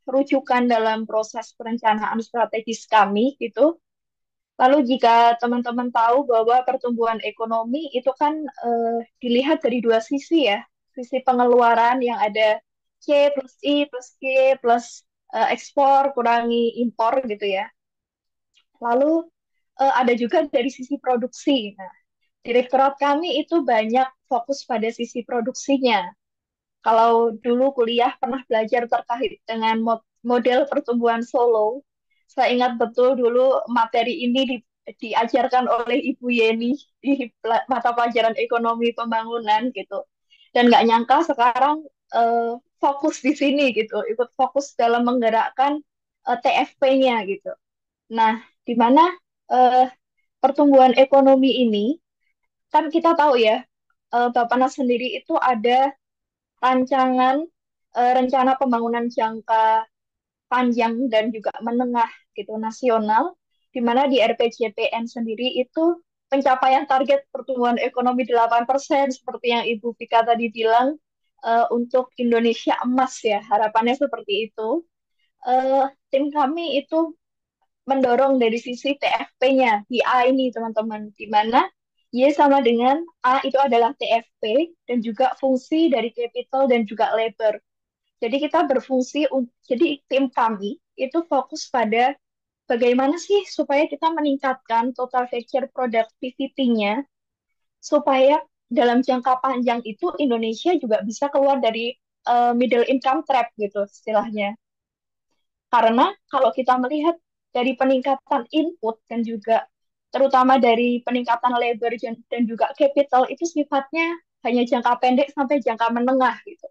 [SPEAKER 6] rujukan dalam proses perencanaan strategis kami gitu. Lalu jika teman-teman tahu bahwa pertumbuhan ekonomi itu kan dilihat dari 2 sisi ya, sisi pengeluaran yang ada C plus I plus G plus ekspor kurangi impor gitu ya. Lalu ada juga dari sisi produksi. Nah, direktorat kami itu banyak fokus pada sisi produksinya. Kalau dulu kuliah pernah belajar terkait dengan model pertumbuhan Solo, saya ingat betul dulu materi ini diajarkan oleh Ibu Yeni di mata pelajaran ekonomi pembangunan gitu. Dan nggak nyangka sekarang fokus di sini gitu, ikut fokus dalam menggerakkan TFP-nya gitu. Nah, di mana eh, pertumbuhan ekonomi ini kan kita tahu ya, Bappenas sendiri itu ada rancangan rencana pembangunan jangka panjang dan juga menengah gitu nasional, di mana di RPJPN sendiri itu pencapaian target pertumbuhan ekonomi 8% seperti yang Ibu Vika tadi bilang untuk Indonesia emas ya, harapannya seperti itu. Tim kami itu mendorong dari sisi TFP-nya, di A ini teman-teman, di mana Y sama dengan A itu adalah TFP dan juga fungsi dari capital dan juga labor. Jadi kita berfungsi, jadi tim kami itu fokus pada bagaimana sih supaya kita meningkatkan total factor productivity-nya, supaya dalam jangka panjang itu Indonesia juga bisa keluar dari middle income trap gitu istilahnya. Karena kalau kita melihat dari peningkatan input dan juga terutama dari peningkatan labor dan juga capital itu sifatnya hanya jangka pendek sampai jangka menengah gitu.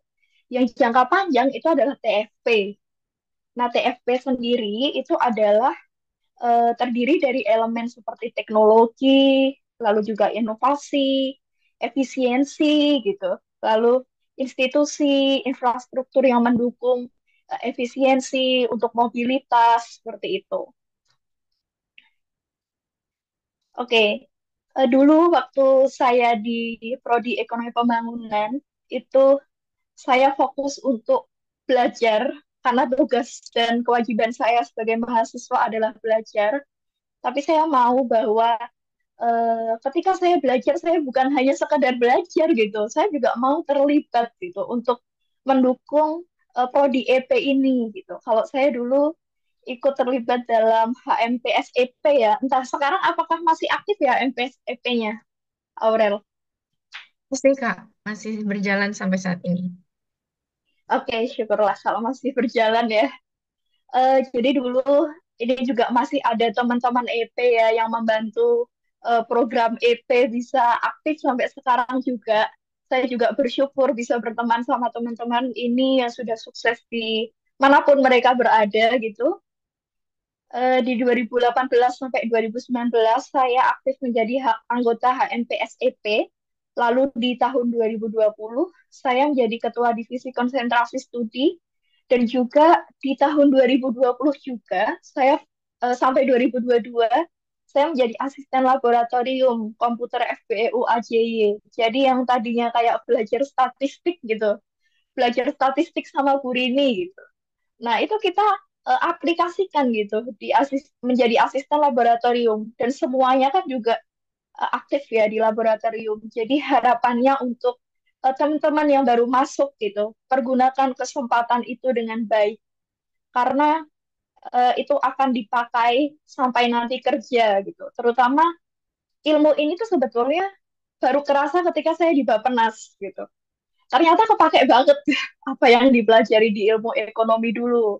[SPEAKER 6] Yang jangka panjang itu adalah TFP. Nah, TFP sendiri itu adalah terdiri dari elemen seperti teknologi, lalu juga inovasi, efisiensi gitu. Lalu institusi, infrastruktur yang mendukung efisiensi untuk mobilitas seperti itu. Oke, dulu waktu saya di Prodi Ekonomi Pembangunan itu saya fokus untuk belajar karena tugas dan kewajiban saya sebagai mahasiswa adalah belajar. Tapi saya mau bahwa ketika saya belajar, saya bukan hanya sekedar belajar gitu. Saya juga mau terlibat gitu untuk mendukung prodi EP ini gitu. Kalau saya dulu ikut terlibat dalam HMPSEP ya, entah sekarang apakah masih aktif ya HMPSEP-nya, Aurel?
[SPEAKER 1] Pasti Kak, masih berjalan sampai saat ini.
[SPEAKER 6] Oke, syukurlah kalau masih berjalan ya. Jadi dulu ini juga masih ada teman-teman EP ya yang membantu program EP bisa aktif sampai sekarang juga. Saya juga bersyukur bisa berteman sama teman-teman ini yang sudah sukses di manapun mereka berada gitu. Di 2018 sampai 2019 saya aktif menjadi anggota HMPSEP. Lalu di tahun 2020 saya menjadi ketua divisi konsentrasi studi dan juga di tahun 2020 juga saya sampai 2022 saya menjadi asisten laboratorium komputer FBEU AJY. Jadi yang tadinya kayak belajar statistik gitu, belajar statistik sama Bu Rini gitu. Nah, itu kita aplikasikan gitu menjadi asisten laboratorium dan semuanya kan juga aktif ya di laboratorium. Jadi harapannya untuk teman-teman yang baru masuk gitu, pergunakan kesempatan itu dengan baik karena itu akan dipakai sampai nanti kerja gitu. Terutama ilmu ini tuh sebetulnya baru kerasa ketika saya di Bappenas gitu. Ternyata kepake banget apa yang dipelajari di ilmu ekonomi dulu.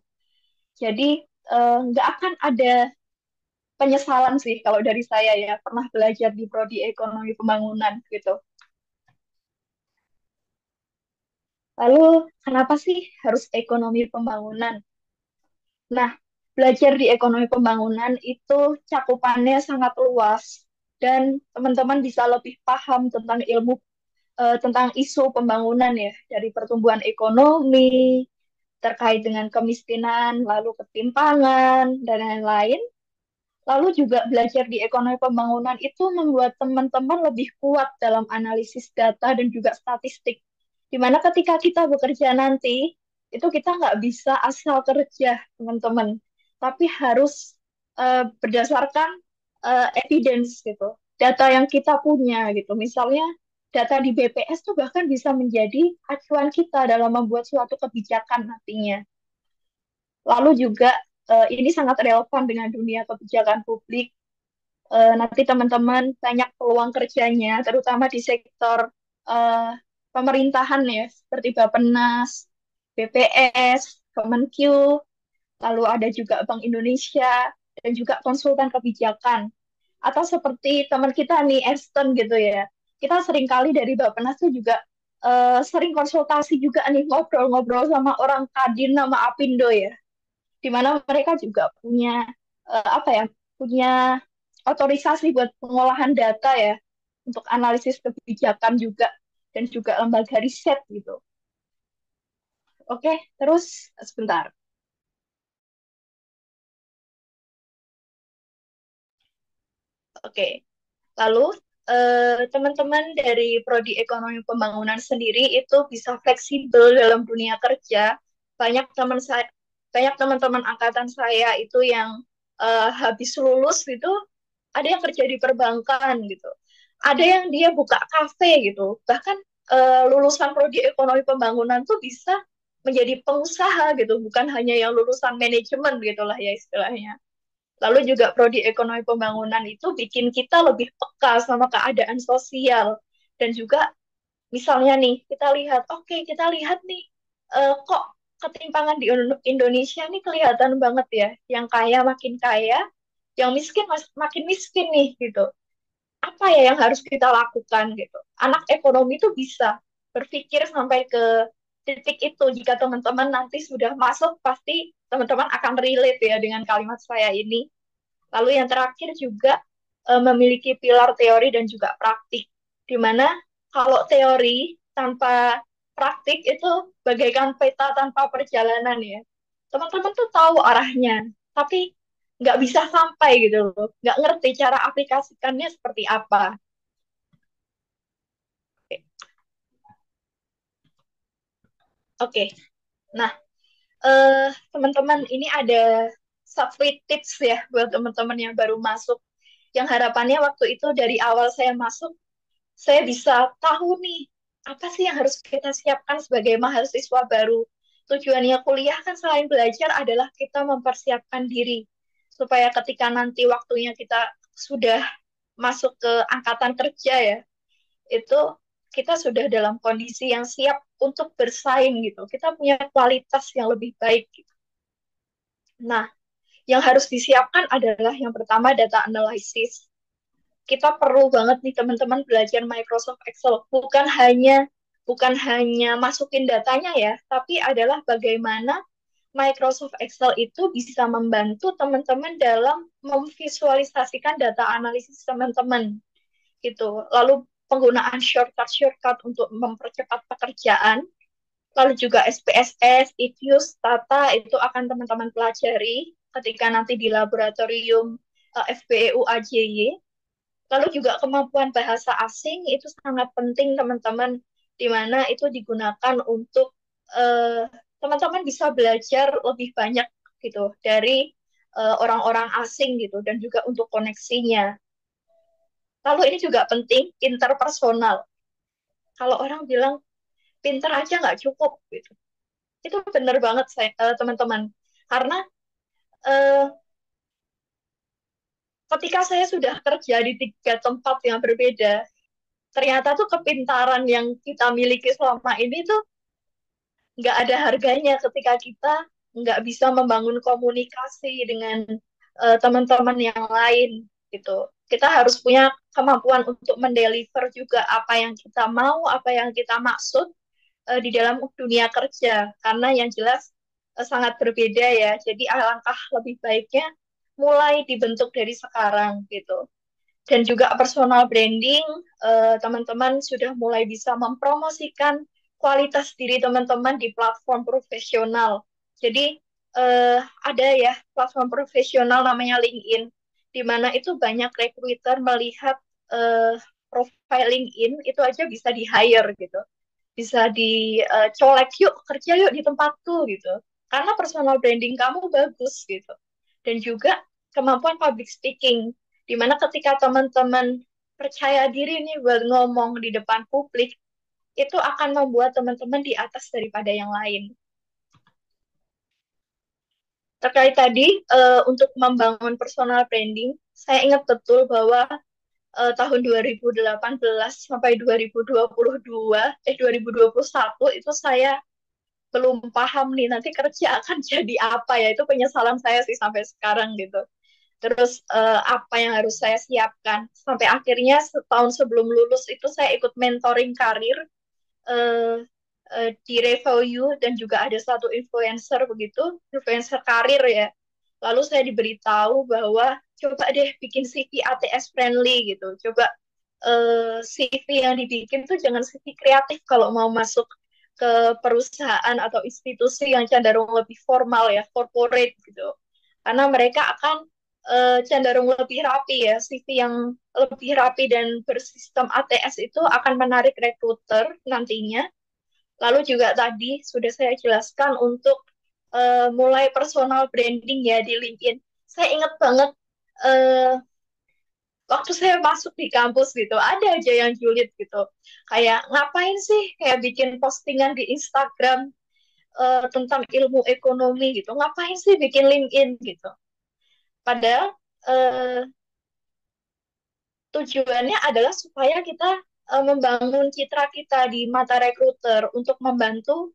[SPEAKER 6] Jadi nggak akan ada penyesalan sih kalau dari saya ya pernah belajar di prodi ekonomi pembangunan gitu. Lalu kenapa sih harus ekonomi pembangunan? Nah, belajar di ekonomi pembangunan itu cakupannya sangat luas dan teman-teman bisa lebih paham tentang ilmu tentang isu pembangunan ya dari pertumbuhan ekonomi terkait dengan kemiskinan, lalu ketimpangan dan lain-lain. Lalu juga belajar di ekonomi pembangunan itu membuat teman-teman lebih kuat dalam analisis data dan juga statistik. Dimana ketika kita bekerja nanti, itu kita nggak bisa asal kerja, teman-teman. Tapi harus berdasarkan evidence gitu. Data yang kita punya gitu. Misalnya data di BPS tuh bahkan bisa menjadi acuan kita dalam membuat suatu kebijakan nantinya. Lalu juga ini sangat relevan dengan dunia kebijakan publik. Nanti teman-teman banyak peluang kerjanya, terutama di sektor eh, pemerintahan ya, seperti Bappenas, BPS, Kemenq, lalu ada juga Bank Indonesia, dan juga konsultan kebijakan. Atau seperti teman kita nih, Aston gitu ya. Kita sering kali dari Bappenas tuh juga sering konsultasi juga nih, ngobrol-ngobrol sama orang Kadin sama Apindo ya di mana mereka juga punya apa ya punya otorisasi buat pengolahan data ya untuk analisis kebijakan juga dan juga lembaga riset gitu. Oke, terus sebentar. Oke, lalu teman-teman dari Prodi Ekonomi Pembangunan sendiri itu bisa fleksibel dalam dunia kerja. Banyak teman saya, banyak teman-teman angkatan saya itu yang habis lulus gitu ada yang kerja di perbankan gitu, ada yang dia buka kafe gitu, bahkan lulusan prodi ekonomi pembangunan tuh bisa menjadi pengusaha gitu, bukan hanya yang lulusan manajemen gitulah ya istilahnya. Lalu juga prodi ekonomi pembangunan itu bikin kita lebih peka sama keadaan sosial dan juga misalnya nih kita lihat, oke, kita lihat nih kok ketimpangan di Indonesia nih kelihatan banget ya, yang kaya makin kaya, yang miskin makin miskin nih gitu. Apa ya yang harus kita lakukan gitu? Anak ekonomi itu bisa berpikir sampai ke titik itu. Jika teman-teman nanti sudah masuk, pasti teman-teman akan relate ya dengan kalimat saya ini. Lalu yang terakhir juga memiliki pilar teori dan juga praktik. Di mana kalau teori tanpa praktik itu bagaikan peta tanpa perjalanan ya. Teman-teman tuh tahu arahnya, tapi nggak bisa sampai gitu loh. Nggak ngerti cara aplikasikannya seperti apa. Oke. Nah, teman-teman ini ada free tips ya buat teman-teman yang baru masuk. Yang harapannya waktu itu dari awal saya masuk, saya bisa tahu nih apa sih yang harus kita siapkan sebagai mahasiswa baru. Tujuannya kuliah kan selain belajar adalah kita mempersiapkan diri supaya ketika nanti waktunya kita sudah masuk ke angkatan kerja ya, itu kita sudah dalam kondisi yang siap untuk bersaing gitu. Kita punya kualitas yang lebih baik gitu. Nah, yang harus disiapkan adalah yang pertama data analysis. Kita perlu banget nih teman-teman belajar Microsoft Excel. Bukan hanya masukin datanya ya, tapi adalah bagaimana Microsoft Excel itu bisa membantu teman-teman dalam memvisualisasikan data analisis teman-teman gitu. Lalu penggunaan shortcut untuk mempercepat pekerjaan. Lalu juga SPSS, IFUS, Tata itu akan teman-teman pelajari ketika nanti di laboratorium FBEU AJY. Lalu juga kemampuan bahasa asing itu sangat penting teman-teman, di mana itu digunakan untuk teman-teman bisa belajar lebih banyak gitu dari orang-orang asing gitu dan juga untuk koneksinya. Lalu ini juga penting interpersonal. Kalau orang bilang pinter aja nggak cukup gitu, itu benar banget teman-teman. Karena eh, ketika saya sudah kerja di 3 tempat yang berbeda, ternyata tuh kepintaran yang kita miliki selama ini tuh nggak ada harganya ketika kita nggak bisa membangun komunikasi dengan teman-teman yang lain gitu. Kita harus punya kemampuan untuk mendeliver juga apa yang kita mau, apa yang kita maksud di dalam dunia kerja. Karena yang jelas sangat berbeda ya. Jadi alangkah lebih baiknya mulai dibentuk dari sekarang gitu. Dan juga personal branding, teman-teman sudah mulai bisa mempromosikan kualitas diri teman-teman di platform profesional. Jadi ada ya platform profesional namanya LinkedIn, di mana itu banyak recruiter melihat profile LinkedIn itu aja bisa di-hire gitu, bisa dicolek yuk kerja yuk di tempatku gitu, karena personal branding kamu bagus gitu. Dan juga kemampuan public speaking, di mana ketika teman-teman percaya diri nih buat ngomong di depan publik, itu akan membuat teman-teman di atas daripada yang lain. Terkait tadi, untuk membangun personal branding, saya ingat betul bahwa tahun 2018 sampai 2021 itu saya belum paham nih nanti kerja akan jadi apa ya. Itu penyesalan saya sih sampai sekarang gitu. Terus apa yang harus saya siapkan sampai akhirnya setahun sebelum lulus itu saya ikut mentoring karir uh, di Review dan juga ada satu influencer begitu, influencer karir ya. Lalu saya diberitahu bahwa coba deh bikin CV ATS friendly gitu. Coba CV yang dibikin tuh jangan CV kreatif kalau mau masuk ke perusahaan atau institusi yang cenderung lebih formal ya, corporate gitu. Karena mereka akan cenderung lebih rapi ya, CV yang lebih rapi dan bersistem ATS itu akan menarik rekruter nantinya. Lalu juga tadi sudah saya jelaskan untuk mulai personal branding ya di LinkedIn. Saya ingat banget uh, waktu saya masuk di kampus gitu, ada aja yang julid gitu. Kayak ngapain sih kayak bikin postingan di Instagram tentang ilmu ekonomi gitu. Ngapain sih bikin LinkedIn gitu. Padahal tujuannya adalah supaya kita membangun citra kita di mata rekruter untuk membantu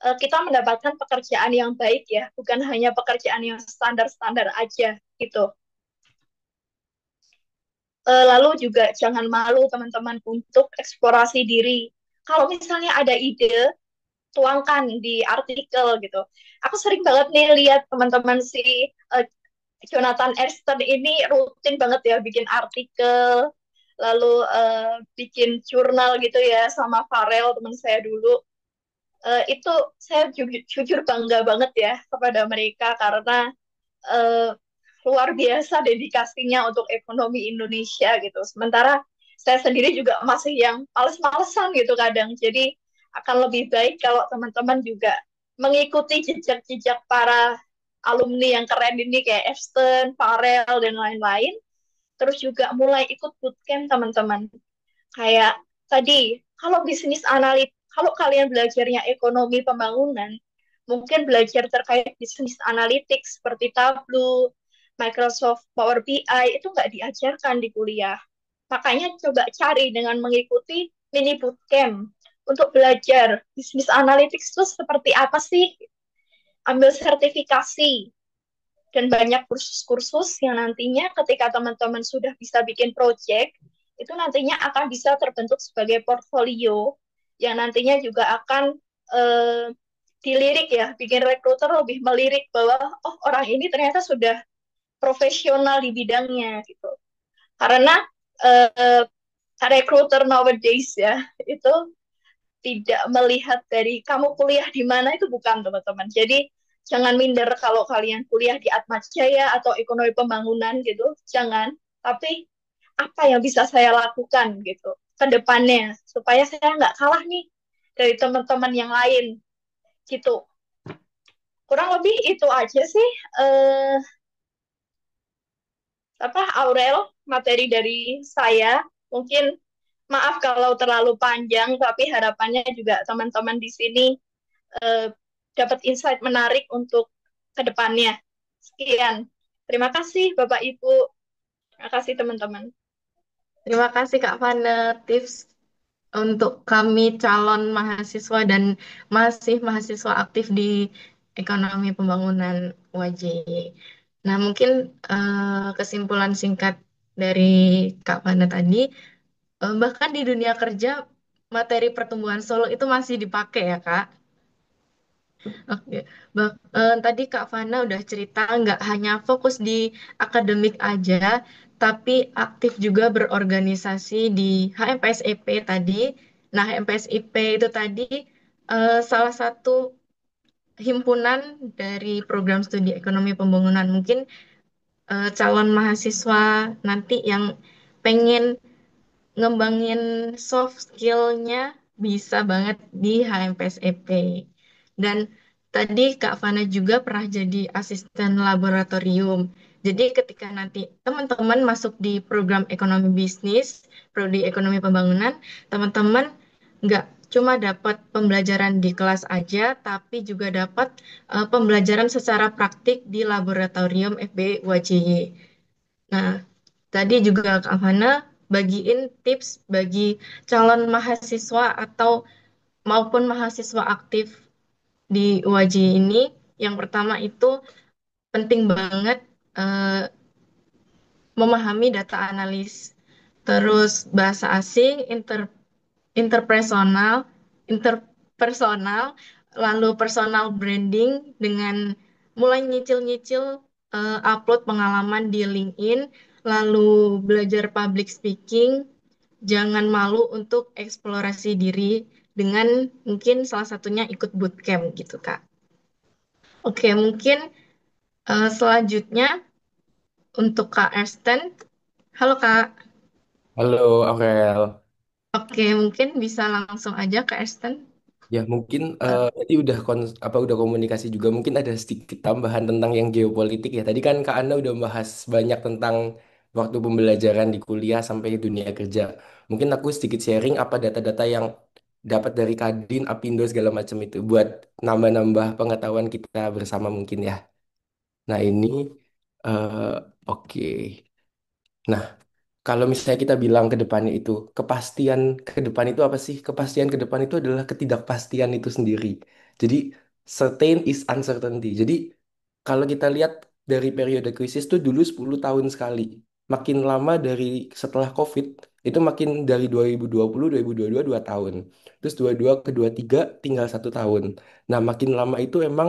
[SPEAKER 6] kita mendapatkan pekerjaan yang baik ya, bukan hanya pekerjaan yang standar-standar aja gitu. Lalu juga jangan malu teman-teman untuk eksplorasi diri. Kalau misalnya ada ide, tuangkan di artikel gitu. Aku sering banget nih lihat teman-teman si Jonathan Arston ini rutin banget ya bikin artikel, lalu bikin jurnal gitu ya sama Farel teman saya dulu. Itu saya jujur bangga banget ya kepada mereka karena uh, luar biasa dedikasinya untuk ekonomi Indonesia gitu. Sementara saya sendiri juga masih yang males-malesan gitu kadang. Jadi akan lebih baik kalau teman-teman juga mengikuti jejak-jejak para alumni yang keren ini kayak Epstein, Farrell, dan lain-lain. Terus juga mulai ikut bootcamp teman-teman. Kayak tadi, kalau kalian belajarnya ekonomi pembangunan, mungkin belajar terkait bisnis analitik seperti Tableau, Microsoft Power BI, itu nggak diajarkan di kuliah. Makanya coba cari dengan mengikuti mini bootcamp untuk belajar bisnis analitik itu seperti apa sih, ambil sertifikasi, dan banyak kursus-kursus yang nantinya ketika teman-teman sudah bisa bikin project, itu nantinya akan bisa terbentuk sebagai portfolio yang nantinya juga akan eh, dilirik ya, bikin rekruter lebih melirik bahwa oh orang ini ternyata sudah profesional di bidangnya gitu. Karena eh, rekruter nowadays ya itu tidak melihat dari kamu kuliah di mana, itu bukan teman-teman. Jadi jangan minder kalau kalian kuliah di Atma Jaya atau ekonomi pembangunan gitu, jangan. Tapi apa yang bisa saya lakukan gitu ke depannya supaya saya nggak kalah nih dari teman-teman yang lain gitu. Kurang lebih itu aja sih. Eh, apa Aurel, materi dari saya. Mungkin maaf kalau terlalu panjang, tapi harapannya juga teman-teman di sini eh, dapat insight menarik untuk ke depannya. Sekian. Terima kasih Bapak Ibu. Terima kasih teman-teman.
[SPEAKER 1] Terima kasih Kak Fana, tips untuk kami calon mahasiswa dan masih mahasiswa aktif di ekonomi pembangunan UAJ. Nah, mungkin kesimpulan singkat dari Kak Fana tadi, bahkan di dunia kerja materi pertumbuhan solo itu masih dipakai ya Kak. Oke, tadi Kak Fana udah cerita nggak hanya fokus di akademik aja, tapi aktif juga berorganisasi di HMPSIP tadi. Nah, HMPSIP itu tadi salah satu himpunan dari program studi ekonomi pembangunan. Mungkin calon mahasiswa nanti yang pengen ngembangin soft skill-nya bisa banget di HMPSEP. Dan tadi Kak Fana juga pernah jadi asisten laboratorium. Jadi ketika nanti teman-teman masuk di program ekonomi bisnis, prodi ekonomi pembangunan, teman-teman nggak cuma dapat pembelajaran di kelas aja, tapi juga dapat pembelajaran secara praktik di laboratorium FB UAJY. Nah, tadi juga Kak Fana bagiin tips bagi calon mahasiswa atau maupun mahasiswa aktif di UAJ ini. Yang pertama itu penting banget eh, memahami data analis, terus bahasa asing, interpersonal, interpersonal, lalu personal branding dengan mulai nyicil-nyicil upload pengalaman di LinkedIn, lalu belajar public speaking, jangan malu untuk eksplorasi diri dengan mungkin salah satunya ikut bootcamp gitu, Kak. Oke, mungkin selanjutnya untuk Kak Ersten. Halo, Kak.
[SPEAKER 5] Halo Aurel.
[SPEAKER 1] Oke, mungkin bisa langsung aja Kak Ersten.
[SPEAKER 5] Ya mungkin tadi udah komunikasi juga mungkin ada sedikit tambahan tentang yang geopolitik ya. Tadi kan Kak Ana udah bahas banyak tentang waktu pembelajaran di kuliah sampai dunia kerja. Mungkin aku sedikit sharing apa data-data yang dapat dari Kadin, Apindo segala macam itu buat nambah-nambah pengetahuan kita bersama mungkin ya. Nah ini eh, oke. Nah, kalau misalnya kita bilang ke depannya itu, kepastian ke depan itu apa sih? Kepastian ke depan itu adalah ketidakpastian itu sendiri. Jadi, certain is uncertainty. Jadi, kalau kita lihat dari periode krisis tuh dulu 10 tahun sekali. Makin lama dari setelah COVID, itu makin dari 2020, 2022, 2 tahun. Terus 22 ke 23 tinggal 1 tahun. Nah, makin lama itu emang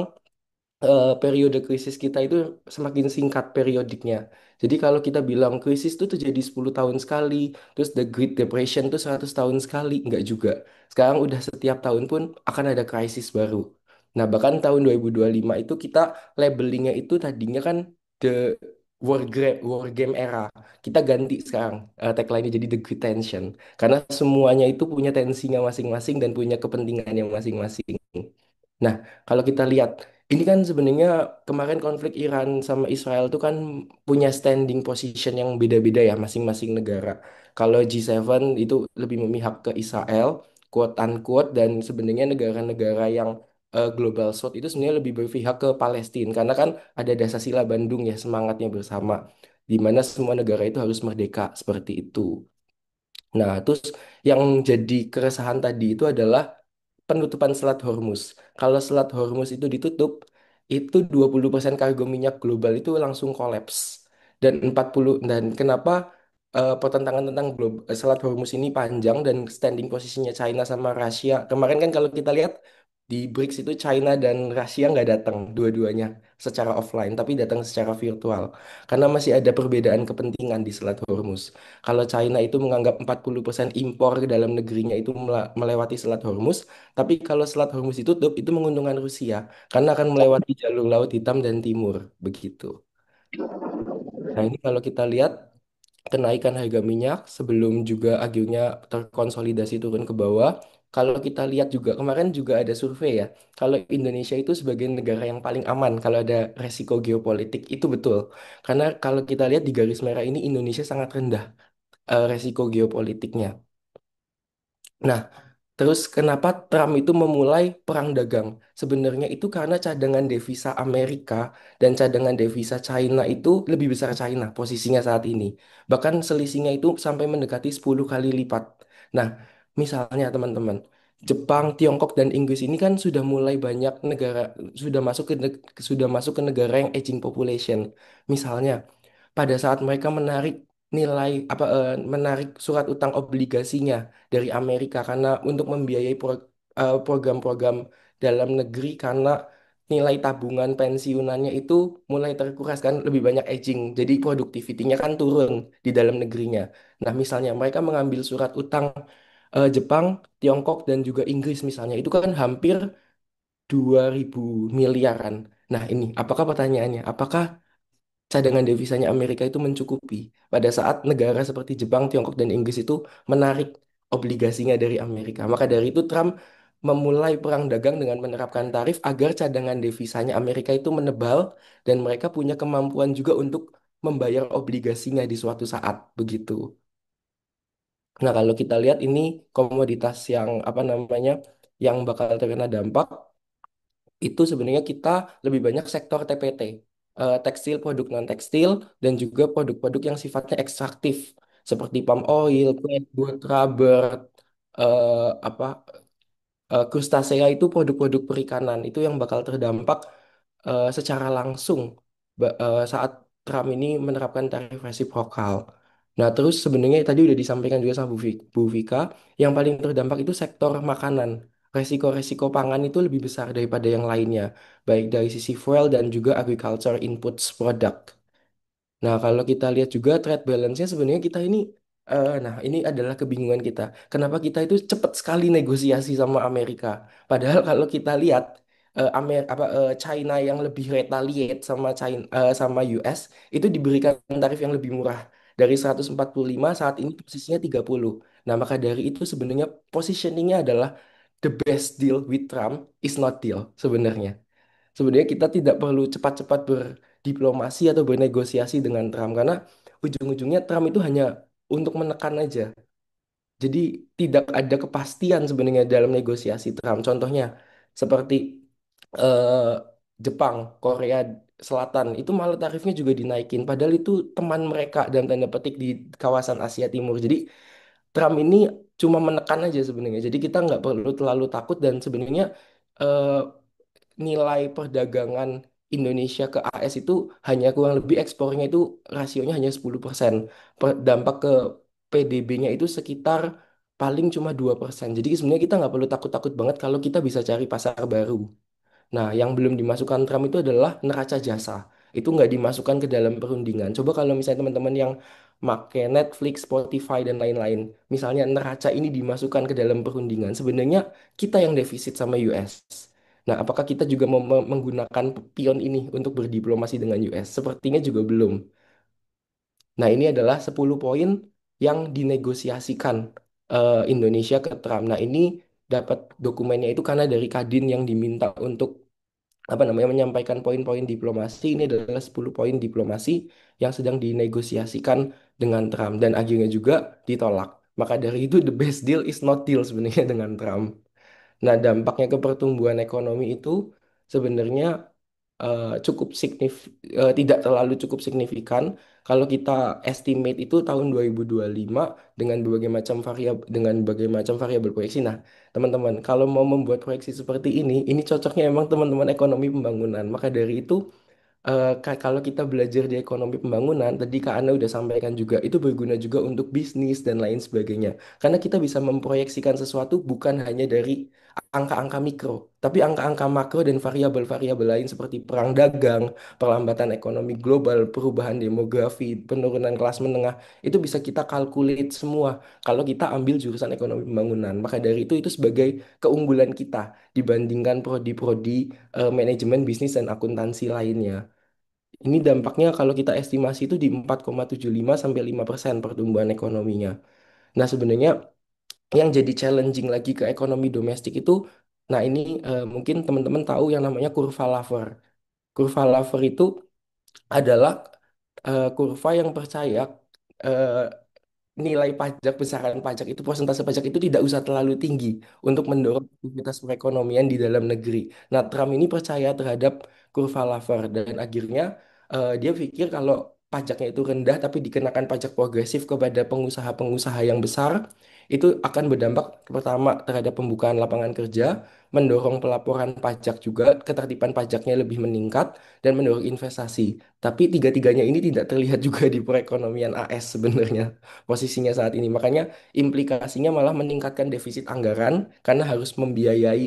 [SPEAKER 5] periode krisis kita itu semakin singkat periodiknya. Jadi kalau kita bilang krisis itu terjadi 10 tahun sekali, terus the Great Depression itu 100 tahun sekali, enggak juga. Sekarang udah setiap tahun pun akan ada krisis baru. Nah, bahkan tahun 2025 itu kita labelingnya itu tadinya kan the war game era. Kita ganti sekarang tagline-nya jadi the Great Tension. Karena semuanya itu punya tensinya masing-masing dan punya kepentingannya masing-masing. Nah, kalau kita lihat, ini kan sebenarnya kemarin konflik Iran sama Israel itu kan punya standing position yang beda-beda ya masing-masing negara. Kalau G7 itu lebih memihak ke Israel, quote unquote, dan sebenarnya negara-negara yang Global South itu sebenarnya lebih berpihak ke Palestina karena kan ada Dasar-Sila Bandung ya semangatnya bersama, di mana semua negara itu harus merdeka seperti itu. Nah, terus yang jadi keresahan tadi itu adalah penutupan Selat Hormuz. Kalau Selat Hormuz itu ditutup, itu 20% kargo minyak global itu langsung kolaps. Dan kenapa pertentangan tentang Selat Hormuz ini panjang dan standing posisinya China sama Rusia. Kemarin kan kalau kita lihat di BRICS itu China dan Rusia nggak datang dua-duanya secara offline, tapi datang secara virtual. Karena masih ada perbedaan kepentingan di Selat Hormuz. Kalau China itu menganggap 40% impor ke dalam negerinya itu melewati Selat Hormuz, tapi kalau Selat Hormuz ditutup, itu menguntungkan Rusia karena akan melewati jalur Laut Hitam dan Timur, begitu. Nah, ini kalau kita lihat kenaikan harga minyak sebelum juga akhirnya terkonsolidasi turun ke bawah. Kalau kita lihat juga kemarin juga ada survei ya, kalau Indonesia itu sebagai negara yang paling aman kalau ada resiko geopolitik itu betul. Karena kalau kita lihat di garis merah ini Indonesia sangat rendah resiko geopolitiknya. Nah, terus kenapa Trump itu memulai perang dagang? Sebenarnya itu karena cadangan devisa Amerika dan cadangan devisa China itu lebih besar China posisinya saat ini. Bahkan selisihnya itu sampai mendekati 10 kali lipat. Nah, misalnya teman-teman, Jepang, Tiongkok, dan Inggris ini kan sudah mulai banyak negara sudah masuk ke negara yang aging population. Misalnya pada saat mereka menarik surat utang obligasinya dari Amerika karena untuk membiayai program-program dalam negeri karena nilai tabungan pensiunannya itu mulai terkuras kan lebih banyak aging jadi produktivitinya kan turun di dalam negerinya. Nah misalnya mereka mengambil surat utang Jepang, Tiongkok dan juga Inggris misalnya itu kan hampir 2.000 miliaran. Nah ini apakah pertanyaannya apakah cadangan devisanya Amerika itu mencukupi pada saat negara seperti Jepang, Tiongkok, dan Inggris itu menarik obligasinya dari Amerika. Maka dari itu Trump memulai perang dagang dengan menerapkan tarif agar cadangan devisanya Amerika itu menebal dan mereka punya kemampuan juga untuk membayar obligasinya di suatu saat begitu. Nah, kalau kita lihat ini komoditas yang apa namanya yang bakal terkena dampak itu sebenarnya kita lebih banyak sektor TPT, tekstil, produk non tekstil, dan juga produk-produk yang sifatnya ekstraktif seperti palm oil, plywood, rubber, apa krustasea itu produk-produk perikanan itu yang bakal terdampak secara langsung saat Trump ini menerapkan tarif resiprokal. Nah, terus sebenarnya tadi udah disampaikan juga sama Bu Vika, yang paling terdampak itu sektor makanan. Resiko-resiko pangan itu lebih besar daripada yang lainnya, baik dari sisi fuel dan juga agriculture inputs product. Nah, kalau kita lihat juga trade balance-nya sebenarnya kita ini, nah ini adalah kebingungan kita. Kenapa kita itu cepat sekali negosiasi sama Amerika? Padahal kalau kita lihat China yang lebih retaliate sama sama US itu diberikan tarif yang lebih murah dari 145 saat ini posisinya 30. Nah, maka dari itu sebenarnya positioningnya adalah the best deal with Trump is not deal sebenarnya. Sebenarnya kita tidak perlu cepat-cepat berdiplomasi atau bernegosiasi dengan Trump karena ujung-ujungnya Trump itu hanya untuk menekan aja. Jadi tidak ada kepastian sebenarnya dalam negosiasi Trump. Contohnya seperti eh, Jepang, Korea Selatan itu malah tarifnya juga dinaikin. Padahal itu teman mereka dan tanda petik di kawasan Asia Timur. Jadi Trump ini cuma menekan aja sebenarnya. Jadi kita nggak perlu terlalu takut dan sebenarnya eh, nilai perdagangan Indonesia ke AS itu hanya kurang lebih ekspornya itu rasionya hanya 10%. Dampak ke PDB-nya itu sekitar paling cuma 2%. Jadi sebenarnya kita nggak perlu takut-takut banget kalau kita bisa cari pasar baru. Nah, yang belum dimasukkan Trump itu adalah neraca jasa. Itu nggak dimasukkan ke dalam perundingan. Coba kalau misalnya teman-teman yang make Netflix, Spotify, dan lain-lain. Misalnya neraca ini dimasukkan ke dalam perundingan. Sebenarnya kita yang defisit sama US. Nah, apakah kita juga menggunakan pion ini untuk berdiplomasi dengan US? Sepertinya juga belum. Nah, ini adalah 10 poin yang dinegosiasikan Indonesia ke Trump. Nah, ini dapat dokumennya itu karena dari Kadin yang diminta untuk apa namanya menyampaikan poin-poin diplomasi. Ini adalah 10 poin diplomasi yang sedang dinegosiasikan dengan Trump dan akhirnya juga ditolak. Maka dari itu the best deal is not deal sebenarnya dengan Trump. Nah, dampaknya ke pertumbuhan ekonomi itu sebenarnya cukup tidak terlalu cukup signifikan kalau kita estimate itu tahun 2025 dengan berbagai macam variabel proyeksi. Nah, teman-teman, kalau mau membuat proyeksi seperti ini cocoknya emang teman-teman ekonomi pembangunan. Maka dari itu kalau kita belajar di ekonomi pembangunan, tadi Kak Ana udah sampaikan juga, itu berguna juga untuk bisnis dan lain sebagainya. Karena kita bisa memproyeksikan sesuatu bukan hanya dari angka-angka mikro, tapi angka-angka makro dan variabel-variabel lain seperti perang dagang, perlambatan ekonomi global, perubahan demografi, penurunan kelas menengah, itu bisa kita calculate semua kalau kita ambil jurusan ekonomi pembangunan. Maka dari itu sebagai keunggulan kita dibandingkan prodi-prodi manajemen bisnis dan akuntansi lainnya. Ini dampaknya kalau kita estimasi itu di 4,75 sampai 5% pertumbuhan ekonominya. Nah, sebenarnya yang jadi challenging lagi ke ekonomi domestik itu, nah ini mungkin teman-teman tahu yang namanya kurva Laffer. Kurva Laffer itu adalah kurva yang percaya eh, nilai pajak, besaran pajak itu, persentase pajak itu tidak usah terlalu tinggi untuk mendorong aktivitas perekonomian di dalam negeri. Nah, Trump ini percaya terhadap kurva Laffer dan akhirnya dia pikir kalau pajaknya itu rendah tapi dikenakan pajak progresif kepada pengusaha-pengusaha yang besar, itu akan berdampak pertama terhadap pembukaan lapangan kerja, mendorong pelaporan pajak juga, ketertiban pajaknya lebih meningkat, dan mendorong investasi. Tapi tiga-tiganya ini tidak terlihat juga di perekonomian AS sebenarnya posisinya saat ini. Makanya implikasinya malah meningkatkan defisit anggaran karena harus membiayai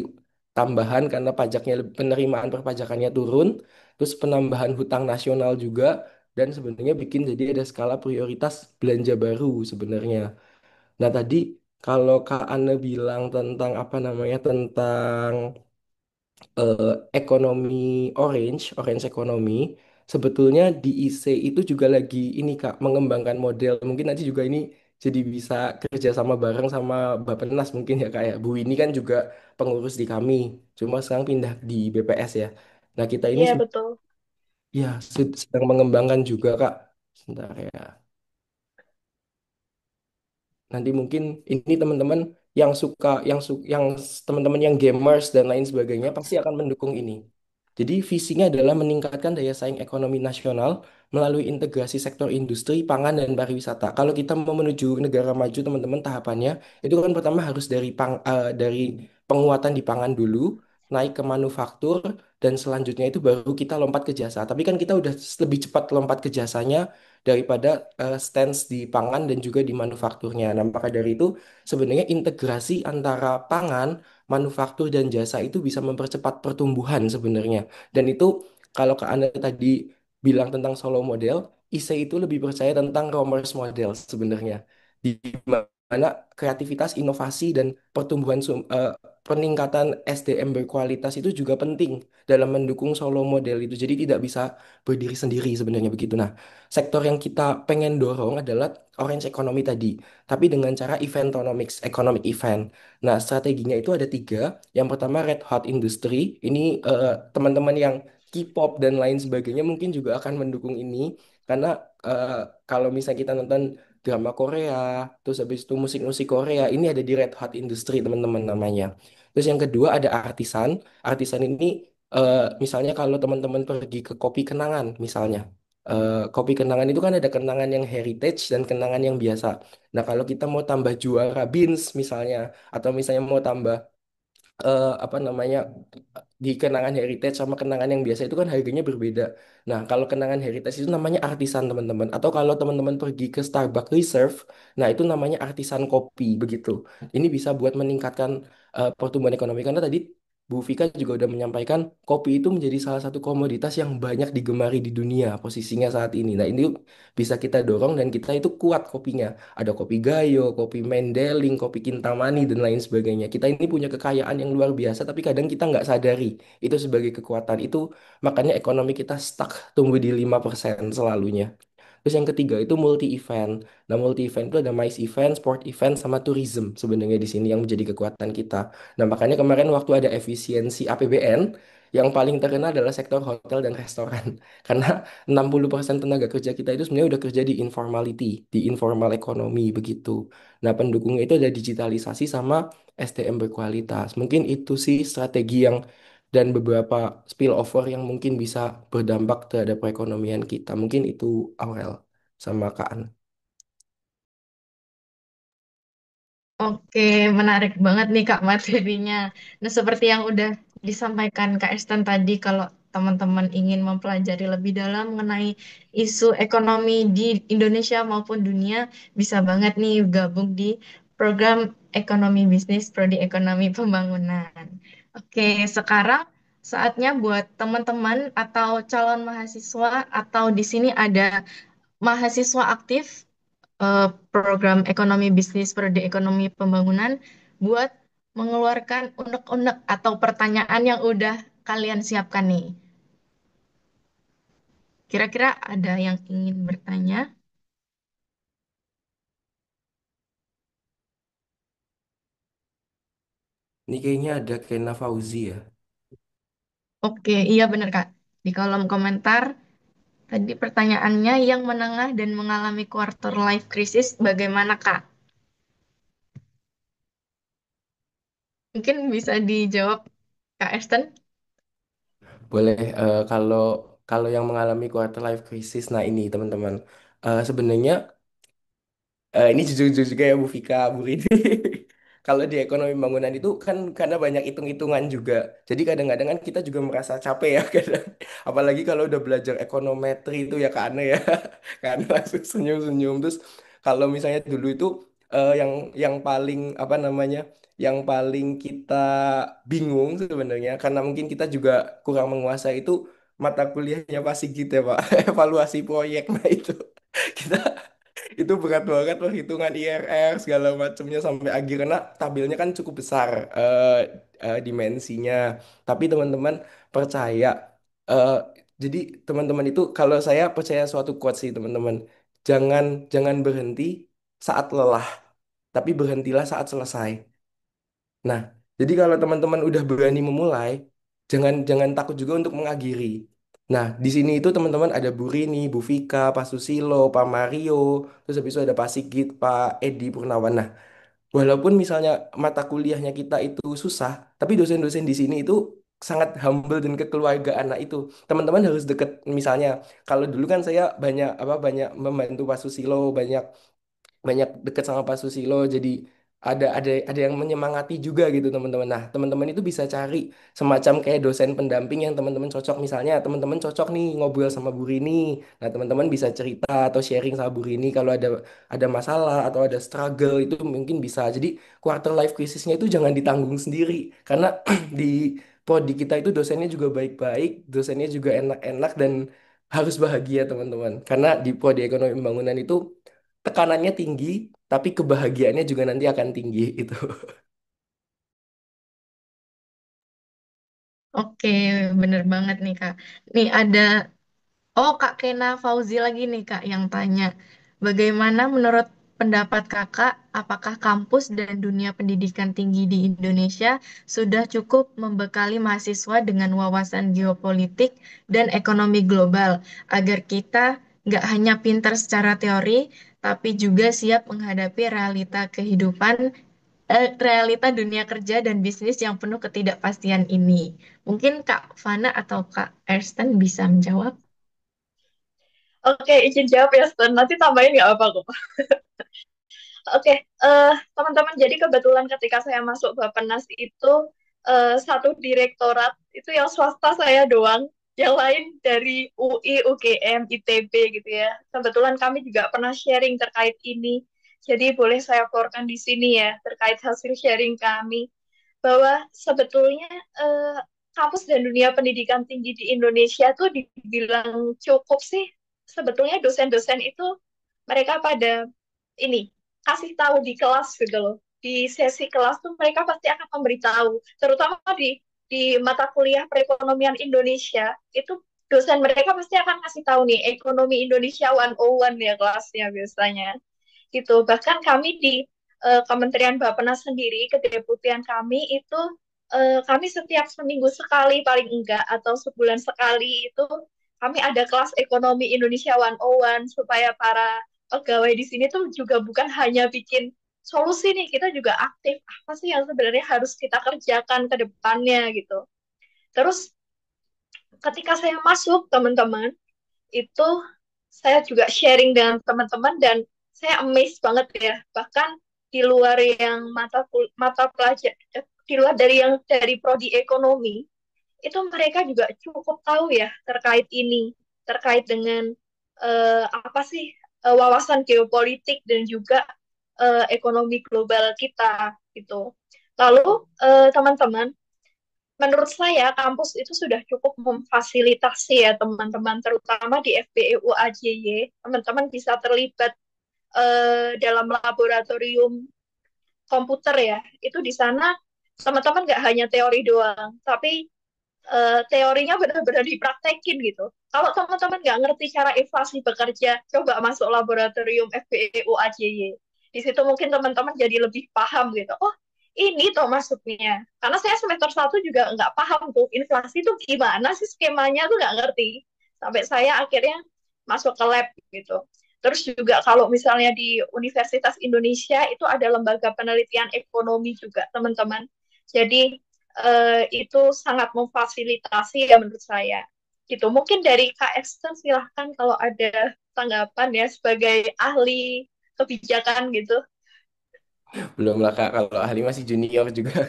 [SPEAKER 5] tambahan karena penerimaan perpajakannya turun, terus penambahan hutang nasional juga dan sebenarnya bikin jadi ada skala prioritas belanja baru sebenarnya. Nah, tadi kalau Kak Anne bilang tentang apa namanya tentang eh, ekonomi orange ekonomi, sebetulnya di IC itu juga lagi ini Kak, mengembangkan model. Mungkin nanti juga ini jadi bisa kerja sama bareng sama Bappenas mungkin ya Kak ya. Bu ini kan juga pengurus di kami, cuma sekarang pindah di BPS ya. Nah kita ini
[SPEAKER 6] Iya, betul.
[SPEAKER 5] ya sedang mengembangkan juga Kak. Sebentar ya. Nanti mungkin ini teman-teman yang teman-teman yang gamers dan lain sebagainya pasti akan mendukung ini. Jadi visinya adalah meningkatkan daya saing ekonomi nasional melalui integrasi sektor industri, pangan, dan pariwisata. Kalau kita mau menuju negara maju, teman-teman, tahapannya itu kan pertama harus dari penguatan di pangan dulu, naik ke manufaktur, dan selanjutnya itu baru kita lompat ke jasa. Tapi kan kita udah lebih cepat lompat ke jasanya daripada stance di pangan dan juga di manufakturnya. Nah, maka dari itu sebenarnya integrasi antara pangan, manufaktur, dan jasa itu bisa mempercepat pertumbuhan sebenarnya. Dan itu kalau ke Anda tadi bilang tentang solo model, IC itu lebih percaya tentang commerce model sebenarnya. Di mana kreativitas, inovasi, dan peningkatan SDM berkualitas itu juga penting dalam mendukung solo model itu. Jadi tidak bisa berdiri sendiri sebenarnya begitu. Nah, sektor yang kita pengen dorong adalah orange economy tadi, tapi dengan cara eventonomics, economic event. Nah, strateginya itu ada tiga. Yang pertama red hot industry. Ini teman-teman yang K-pop dan lain sebagainya mungkin juga akan mendukung ini karena eh, kalau misalnya kita nonton drama Korea, terus habis itu musik-musik Korea, ini ada di red hot industry teman-teman namanya. Terus yang kedua ada artisan. Artisan ini misalnya kalau teman-teman pergi ke Kopi Kenangan misalnya. Kopi kenangan itu kan ada kenangan yang heritage dan kenangan yang biasa. Nah, kalau kita mau tambah juara Beans misalnya, atau misalnya mau tambah apa namanya di kenangan heritage sama kenangan yang biasa itu kan harganya berbeda. Nah, kalau kenangan heritage itu namanya artisan teman-teman. Atau kalau teman-teman pergi ke Starbucks Reserve, nah itu namanya artisan kopi begitu. Ini bisa buat meningkatkan pertumbuhan ekonomi karena tadi Bu Fika juga udah menyampaikan kopi itu menjadi salah satu komoditas yang banyak digemari di dunia posisinya saat ini. Nah, ini bisa kita dorong dan kita itu kuat kopinya. Ada kopi Gayo, kopi Mendeling, kopi Kintamani, dan lain sebagainya. Kita ini punya kekayaan yang luar biasa, tapi kadang kita nggak sadari itu sebagai kekuatan. Itu makanya ekonomi kita stuck tumbuh di 5% selalunya. Terus yang ketiga itu multi event. Nah, multi event itu ada MICE event, sport event, sama tourism sebenarnya di sini yang menjadi kekuatan kita. Nah, makanya kemarin waktu ada efisiensi APBN, yang paling terkena adalah sektor hotel dan restoran. Karena 60% tenaga kerja kita itu sebenarnya udah kerja di informality, di informal ekonomi begitu. Nah, pendukungnya itu ada digitalisasi sama SDM berkualitas. Mungkin itu sih strategi yang dan beberapa spillover yang mungkin bisa berdampak terhadap perekonomian kita. Mungkin itu Aurel sama Kak An.
[SPEAKER 1] Oke, menarik banget nih Kak materinya. Nah, seperti yang udah disampaikan Kak Esten tadi, kalau teman-teman ingin mempelajari lebih dalam mengenai isu ekonomi di Indonesia maupun dunia, bisa banget nih gabung di program ekonomi bisnis Prodi Ekonomi Pembangunan. Oke, sekarang saatnya buat teman-teman atau calon mahasiswa atau di sini ada mahasiswa aktif program ekonomi bisnis prodi ekonomi pembangunan buat mengeluarkan unek-unek atau pertanyaan yang udah kalian siapkan nih. Kira-kira ada yang ingin bertanya?
[SPEAKER 5] Ini kayaknya ada Kena Fauzi ya.
[SPEAKER 1] Oke, iya benar Kak. Di kolom komentar tadi pertanyaannya yang menengah dan mengalami quarter life crisis bagaimana Kak? Mungkin bisa dijawab Kak Esten.
[SPEAKER 5] Boleh kalau kalau yang mengalami quarter life crisis, nah ini teman-teman. Sebenarnya ini jujur-jujur juga ya Bu Fika, Bu Rini. Kalau di ekonomi bangunan itu kan karena banyak hitung-hitungan juga. Jadi kadang-kadang kan kita juga merasa capek ya kadang. Apalagi kalau udah belajar ekonometri itu ya karena ya. Karena langsung senyum-senyum. Terus kalau misalnya dulu itu yang paling apa namanya? Yang paling kita bingung sebenarnya karena mungkin kita juga kurang menguasai itu mata kuliahnya pasti gitu ya Pak. Evaluasi proyek. Nah itu kita itu berat banget perhitungan IRR segala macamnya sampai akhir karena tabelnya kan cukup besar dimensinya. Tapi teman-teman percaya, eh, jadi teman-teman itu kalau saya percaya suatu quote sih teman-teman, jangan jangan berhenti saat lelah, tapi berhentilah saat selesai. Nah, jadi kalau teman-teman udah berani memulai, jangan jangan takut juga untuk mengakhiri. Nah, di sini itu teman-teman ada Bu Rini, Bu Vika, Pak Susilo, Pak Mario, terus habis itu ada Pak Sigit, Pak Edi Purnawan. Nah, walaupun misalnya mata kuliahnya kita itu susah, tapi dosen-dosen di sini itu sangat humble dan kekeluargaan. Nah, itu teman-teman harus deket. Misalnya, kalau dulu kan saya banyak membantu Pak Susilo, banyak banyak dekat sama Pak Susilo jadi ada yang menyemangati juga gitu teman-teman. Nah, teman-teman itu bisa cari semacam kayak dosen pendamping yang teman-teman cocok. Misalnya teman-teman cocok nih ngobrol sama Bu Rini. Nah, teman-teman bisa cerita atau sharing sama Bu Rini kalau ada masalah atau ada struggle itu mungkin bisa. Jadi quarter life crisisnya itu jangan ditanggung sendiri karena di prodi kita itu dosennya juga baik-baik, dosennya juga enak-enak dan harus bahagia teman-teman. Karena di prodi ekonomi pembangunan itu tekanannya tinggi, tapi kebahagiaannya juga nanti akan tinggi itu.
[SPEAKER 1] Oke, bener banget nih Kak. Nih ada Oh, Kak Kena Fauzi lagi nih, Kak, yang tanya. Bagaimana menurut pendapat Kakak, apakah kampus dan dunia pendidikan tinggi di Indonesia sudah cukup membekali mahasiswa dengan wawasan geopolitik dan ekonomi global, agar kita nggak hanya pintar secara teori, tapi juga siap menghadapi realita kehidupan, realita dunia kerja dan bisnis yang penuh ketidakpastian ini? Mungkin Kak Fana atau Kak Ersten bisa menjawab.
[SPEAKER 6] Oke, izin jawab ya, Stan. Nanti tambahin nggak apa kok. Oke, teman-teman, jadi kebetulan ketika saya masuk Bappenas itu satu direktorat itu yang swasta saya doang, yang lain dari UI, UGM, ITB gitu ya. Kebetulan kami juga pernah sharing terkait ini, jadi boleh saya keluarkan di sini ya terkait hasil sharing kami bahwa sebetulnya eh, kampus dan dunia pendidikan tinggi di Indonesia tuh dibilang cukup sih. Sebetulnya dosen-dosen itu mereka pada ini kasih tahu di kelas gitu loh. Di sesi kelas tuh mereka pasti akan memberitahu, terutama di mata kuliah perekonomian Indonesia itu dosen mereka pasti akan kasih tahu nih ekonomi Indonesia 101 ya kelasnya biasanya gitu. Bahkan kami di Kementerian Bappenas sendiri, kedeputian kami itu kami setiap seminggu sekali paling enggak atau sebulan sekali itu kami ada kelas ekonomi Indonesia 101 supaya para pegawai di sini tuh juga bukan hanya bikin solusi nih, kita juga aktif apa sih yang sebenarnya harus kita kerjakan ke depannya gitu. Terus ketika saya masuk teman-teman itu saya juga sharing dengan teman-teman dan saya amazed banget ya. Bahkan di luar yang mata pelajar di luar dari yang dari prodi ekonomi itu mereka juga cukup tahu ya terkait ini, terkait dengan apa sih wawasan geopolitik dan juga ekonomi global kita gitu. Lalu teman-teman, menurut saya kampus itu sudah cukup memfasilitasi ya teman-teman, terutama di FBEU AJY, teman-teman bisa terlibat dalam laboratorium komputer ya. Itu di sana teman-teman nggak hanya teori doang, tapi teorinya benar-benar dipraktekin gitu. Kalau teman-teman nggak ngerti cara inflasi bekerja, coba masuk laboratorium FBEU AJY. Di situ mungkin teman-teman jadi lebih paham gitu. Oh, ini toh maksudnya. Karena saya semester 1 juga nggak paham tuh inflasi itu gimana sih skemanya tuh nggak ngerti. Sampai saya akhirnya masuk ke lab gitu. Terus juga kalau misalnya di Universitas Indonesia itu ada lembaga penelitian ekonomi juga, teman-teman. Jadi itu sangat memfasilitasi ya menurut saya. Gitu. Mungkin dari Kak Esther silahkan kalau ada tanggapan ya sebagai ahli kebijakan gitu.
[SPEAKER 5] Belum lah Kak, kalau ahli masih junior juga.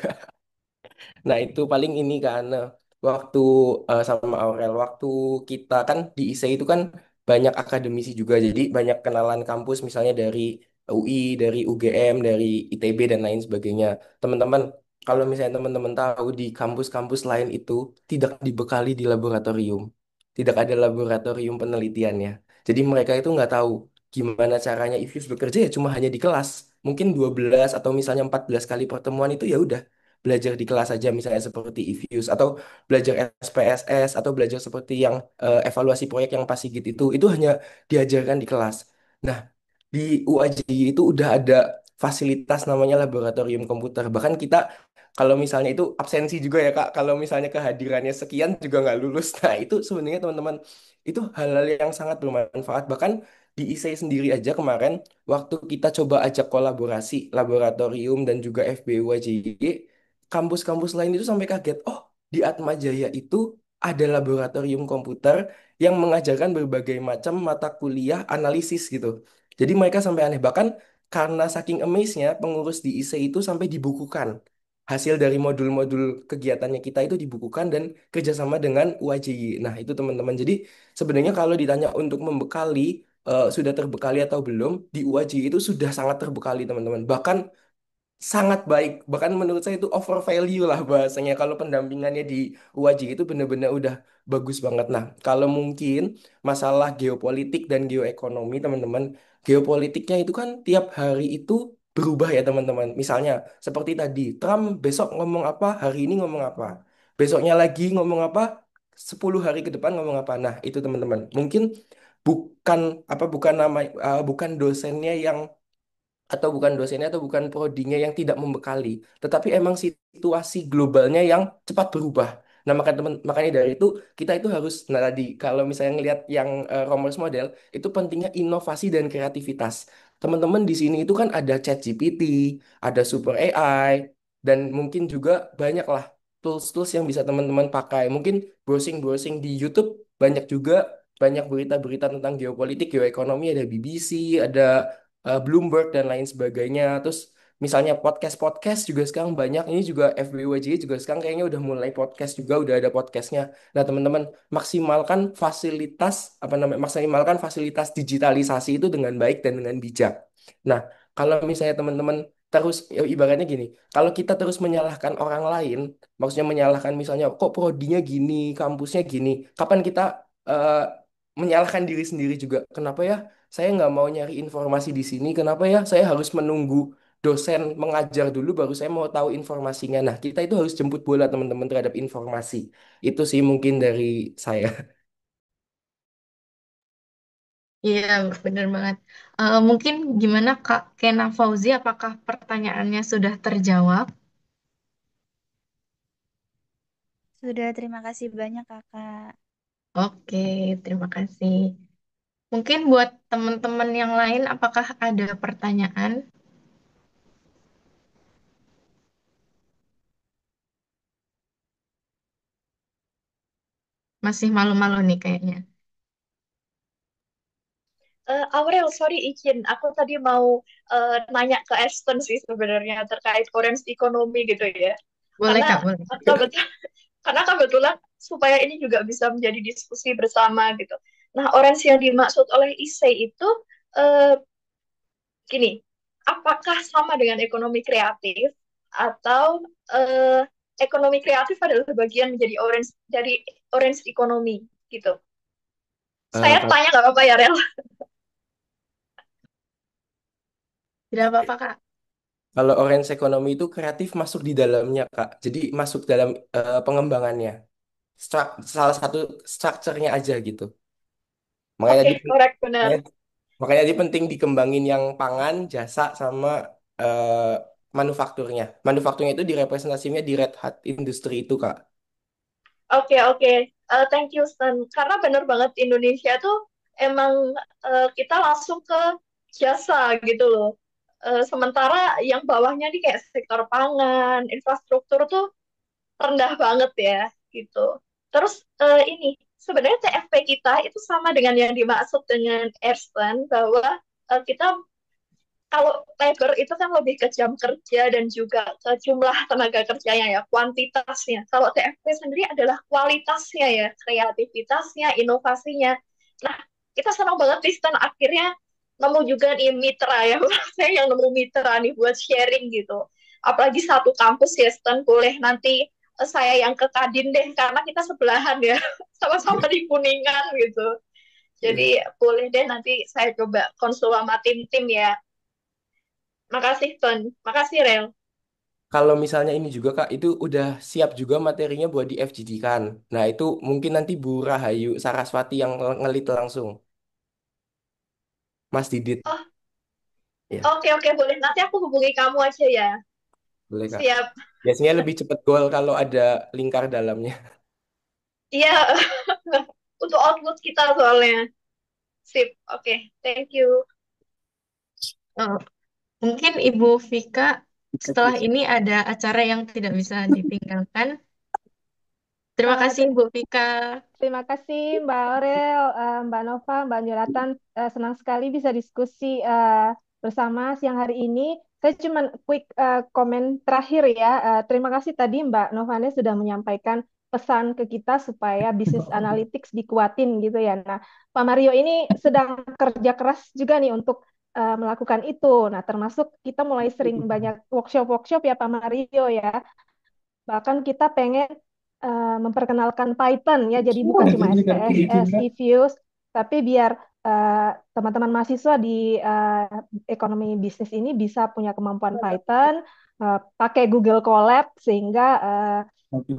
[SPEAKER 5] Nah, itu paling ini kan waktu sama Aurel, waktu kita kan di IC itu kan banyak akademisi juga, jadi banyak kenalan kampus misalnya dari UI, dari UGM, dari ITB dan lain sebagainya. Teman-teman, kalau misalnya teman-teman tahu di kampus-kampus lain itu tidak dibekali di laboratorium, tidak ada laboratorium penelitiannya. Jadi mereka itu nggak tahu gimana caranya IFIUS bekerja ya cuma hanya di kelas. Mungkin 12 atau misalnya 14 kali pertemuan itu ya udah belajar di kelas saja misalnya seperti EViews atau belajar SPSS atau belajar seperti yang evaluasi proyek yang pas Sigit itu hanya diajarkan di kelas. Nah, di UAJ itu udah ada fasilitas namanya laboratorium komputer. Bahkan kita kalau misalnya itu absensi juga ya Kak, kalau misalnya kehadirannya sekian juga nggak lulus. Nah, itu sebenarnya teman-teman itu hal-hal yang sangat bermanfaat. Bahkan di ISEI sendiri aja kemarin waktu kita coba ajak kolaborasi laboratorium dan juga FBUAJY, kampus-kampus lain itu sampai kaget. Oh, di Atma Jaya itu ada laboratorium komputer yang mengajarkan berbagai macam mata kuliah analisis gitu. Jadi mereka sampai aneh. Bahkan karena saking amaze-nya, pengurus di IC itu sampai dibukukan. Hasil dari modul-modul kegiatannya kita itu dibukukan dan kerjasama dengan UAJY. Nah, itu teman-teman. Jadi sebenarnya kalau ditanya untuk membekali, sudah terbekali atau belum, di UAJY itu sudah sangat terbekali teman-teman. Bahkan sangat baik, bahkan menurut saya itu over value lah bahasanya. Kalau pendampingannya di UAJ itu benar-benar udah bagus banget. Nah, kalau mungkin masalah geopolitik dan geoekonomi teman-teman, geopolitiknya itu kan tiap hari itu berubah ya teman-teman. Misalnya seperti tadi, Trump besok ngomong apa, hari ini ngomong apa, besoknya lagi ngomong apa, 10 hari ke depan ngomong apa. Nah, itu teman-teman. Mungkin bukan bukan nama bukan dosennya yang atau bukan dosennya atau bukan prodinya yang tidak membekali, tetapi emang situasi globalnya yang cepat berubah. Nah, makanya dari itu kita itu harus, nah tadi kalau misalnya ngelihat yang Romers model itu pentingnya inovasi dan kreativitas. Teman-teman di sini itu kan ada ChatGPT, ada Super AI, dan mungkin juga banyak lah tools-tools yang bisa teman-teman pakai. Mungkin browsing-browsing di YouTube banyak juga, banyak berita-berita tentang geopolitik, geoekonomi, ada BBC, ada Bloomberg dan lain sebagainya. Terus misalnya podcast-podcast juga sekarang banyak. Ini juga FBWJ juga sekarang kayaknya udah mulai podcast juga, udah ada podcastnya. Nah, teman-teman, maksimalkan fasilitas maksimalkan fasilitas digitalisasi itu dengan baik dan dengan bijak. Nah, kalau misalnya teman-teman terus ya ibaratnya gini, kalau kita terus menyalahkan orang lain, maksudnya menyalahkan misalnya kok prodinya gini, kampusnya gini, kapan kita eh, menyalahkan diri sendiri juga? Kenapa ya saya nggak mau nyari informasi di sini? Kenapa ya saya harus menunggu dosen mengajar dulu baru saya mau tahu informasinya? Nah, kita itu harus jemput bola teman-teman terhadap informasi. Itu sih mungkin dari saya.
[SPEAKER 1] Iya, bener banget. Mungkin gimana Kak Kena Fauzi, apakah pertanyaannya sudah terjawab?
[SPEAKER 7] Sudah, terima kasih banyak Kakak.
[SPEAKER 1] Oke, terima kasih. Mungkin buat teman-teman yang lain, apakah ada pertanyaan? Masih malu-malu nih kayaknya.
[SPEAKER 6] Aurel, sorry izin, aku tadi mau nanya ke Aston sih sebenarnya terkait orange economy gitu ya.
[SPEAKER 1] Boleh
[SPEAKER 6] Karena
[SPEAKER 1] Kak, boleh.
[SPEAKER 6] kebetulan, karena kebetulan supaya ini juga bisa menjadi diskusi bersama gitu. Nah, orange yang dimaksud oleh Issei itu eh, gini, apakah sama dengan ekonomi kreatif atau eh, ekonomi kreatif adalah bagian menjadi orange dari orange economy gitu?
[SPEAKER 5] Eh,
[SPEAKER 6] Saya
[SPEAKER 5] kalau,
[SPEAKER 6] tanya nggak apa-apa ya, Rel?
[SPEAKER 1] Tidak apa-apa Kak.
[SPEAKER 5] kalau orange economy itu kreatif masuk di dalamnya, Kak. Jadi masuk dalam pengembangannya. Salah satu strukturnya aja gitu. Makanya tadi
[SPEAKER 6] Oke, korek benar.
[SPEAKER 5] makanya, makanya tadi penting dikembangin yang pangan, jasa sama eh, manufakturnya. Manufakturnya itu direpresentasinya di Red Hat Industry itu, Kak.
[SPEAKER 6] Oke, oke. Thank you, Stan. Karena benar banget Indonesia tuh emang kita langsung ke jasa gitu loh. Sementara yang bawahnya nih kayak sektor pangan, infrastruktur tuh rendah banget ya gitu. Terus ini sebenarnya TFP kita itu sama dengan yang dimaksud dengan Ersten bahwa kita kalau labor itu kan lebih ke jam kerja dan juga ke jumlah tenaga kerjanya ya, kuantitasnya. Kalau TFP sendiri adalah kualitasnya ya, kreativitasnya, inovasinya. Nah, kita senang banget nih Stan akhirnya nemu juga nih mitra ya. Saya yang nemu mitra nih buat sharing gitu. Apalagi satu kampus ya Stan, boleh nanti saya yang ke Kadin deh karena kita sebelahan ya, sama-sama di Kuningan gitu.
[SPEAKER 5] Iya.
[SPEAKER 6] Jadi boleh deh nanti saya coba konsul sama tim-tim ya. Makasih, Ton. Makasih, Rel.
[SPEAKER 5] Kalau misalnya ini juga Kak, itu udah siap juga materinya buat di FGD kan. Nah itu mungkin nanti Bu Rahayu Saraswati yang ngelit langsung. Mas Didit.
[SPEAKER 6] Oh,
[SPEAKER 5] Ya,
[SPEAKER 6] oke, oke, boleh. Nanti aku hubungi kamu aja ya.
[SPEAKER 5] boleh Kak.
[SPEAKER 6] Siap.
[SPEAKER 5] Biasanya lebih cepet gol kalau ada lingkar dalamnya.
[SPEAKER 6] Iya, untuk output kita soalnya. Sip. Oke, thank you.
[SPEAKER 1] Eh, Mungkin Ibu Vika setelah ini ada acara yang tidak bisa ditinggalkan. Terima
[SPEAKER 4] Eh,
[SPEAKER 1] kasih Bu Vika.
[SPEAKER 4] Terima kasih Mbak Aurel, Mbak Nova, Mbak Jonathan. Senang sekali bisa diskusi bersama siang hari ini. Saya cuma quick komen terakhir ya. Terima kasih tadi Mbak Novane sudah menyampaikan pesan ke kita supaya bisnis analytics dikuatin gitu ya. Nah, Pak Mario ini sedang kerja keras juga nih untuk melakukan itu. Nah, termasuk kita mulai sering banyak workshop-workshop ya Pak Mario ya. Bahkan kita pengen memperkenalkan Python ya, jadi bukan cuma SPSS, EViews, tapi biar teman-teman mahasiswa di ekonomi bisnis ini bisa punya kemampuan Python, pakai Google Colab sehingga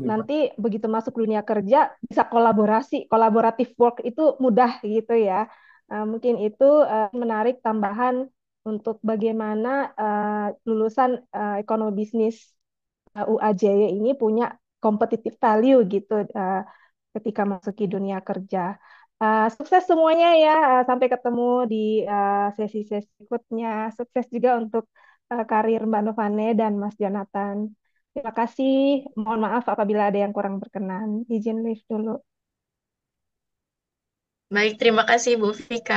[SPEAKER 4] nanti begitu masuk dunia kerja bisa kolaborasi, kolaboratif work itu mudah gitu ya. Mungkin itu menarik tambahan untuk bagaimana lulusan ekonomi bisnis UAJY ini punya competitive value gitu ketika masuk di dunia kerja. Sukses semuanya ya, sampai ketemu di sesi-sesi berikutnya. Sukses juga untuk karir Mbak Novane dan Mas Jonathan. Terima kasih. Mohon maaf apabila ada yang kurang berkenan. Izin live dulu.
[SPEAKER 1] Baik, terima kasih Bu Vika.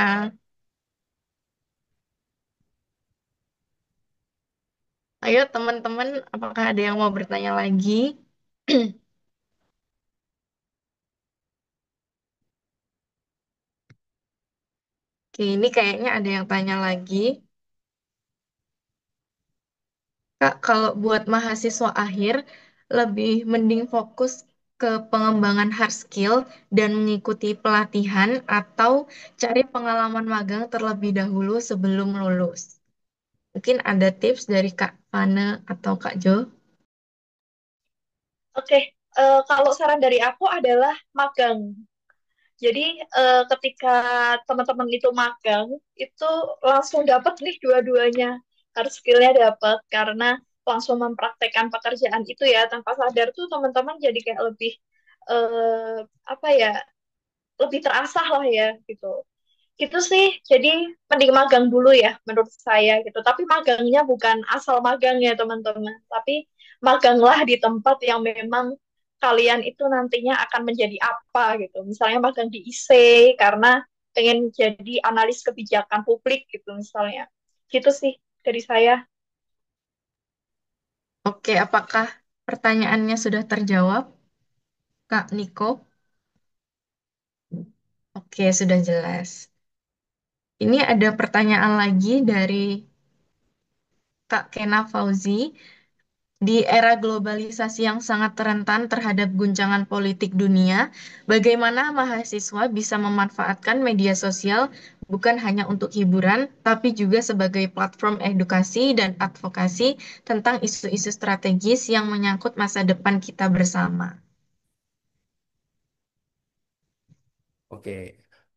[SPEAKER 1] Ayo teman-teman, apakah ada yang mau bertanya lagi? Oke, ini kayaknya ada yang tanya lagi. Kak, kalau buat mahasiswa akhir, lebih mending fokus ke pengembangan hard skill dan mengikuti pelatihan atau cari pengalaman magang terlebih dahulu sebelum lulus. Mungkin ada tips dari Kak Fana atau Kak Jo?
[SPEAKER 6] Oke, kalau saran dari aku adalah magang. Jadi ketika teman-teman itu magang, itu langsung dapat nih dua-duanya. Hard skill-nya dapat karena langsung mempraktekkan pekerjaan itu ya tanpa sadar tuh teman-teman jadi kayak lebih apa ya, lebih terasah lah ya gitu. Gitu sih. Jadi mending magang dulu ya menurut saya gitu. Tapi magangnya bukan asal magang ya teman-teman, tapi maganglah di tempat yang memang kalian itu nantinya akan menjadi apa gitu. Misalnya magang di IC karena pengen jadi analis kebijakan publik gitu misalnya. Gitu sih dari saya.
[SPEAKER 1] Oke, apakah pertanyaannya sudah terjawab, Kak Niko? Oke, sudah jelas. Ini ada pertanyaan lagi dari Kak Kena Fauzi. Di era globalisasi yang sangat rentan terhadap guncangan politik dunia, bagaimana mahasiswa bisa memanfaatkan media sosial bukan hanya untuk hiburan, tapi juga sebagai platform edukasi dan advokasi tentang isu-isu strategis yang menyangkut masa depan kita bersama.
[SPEAKER 5] Oke,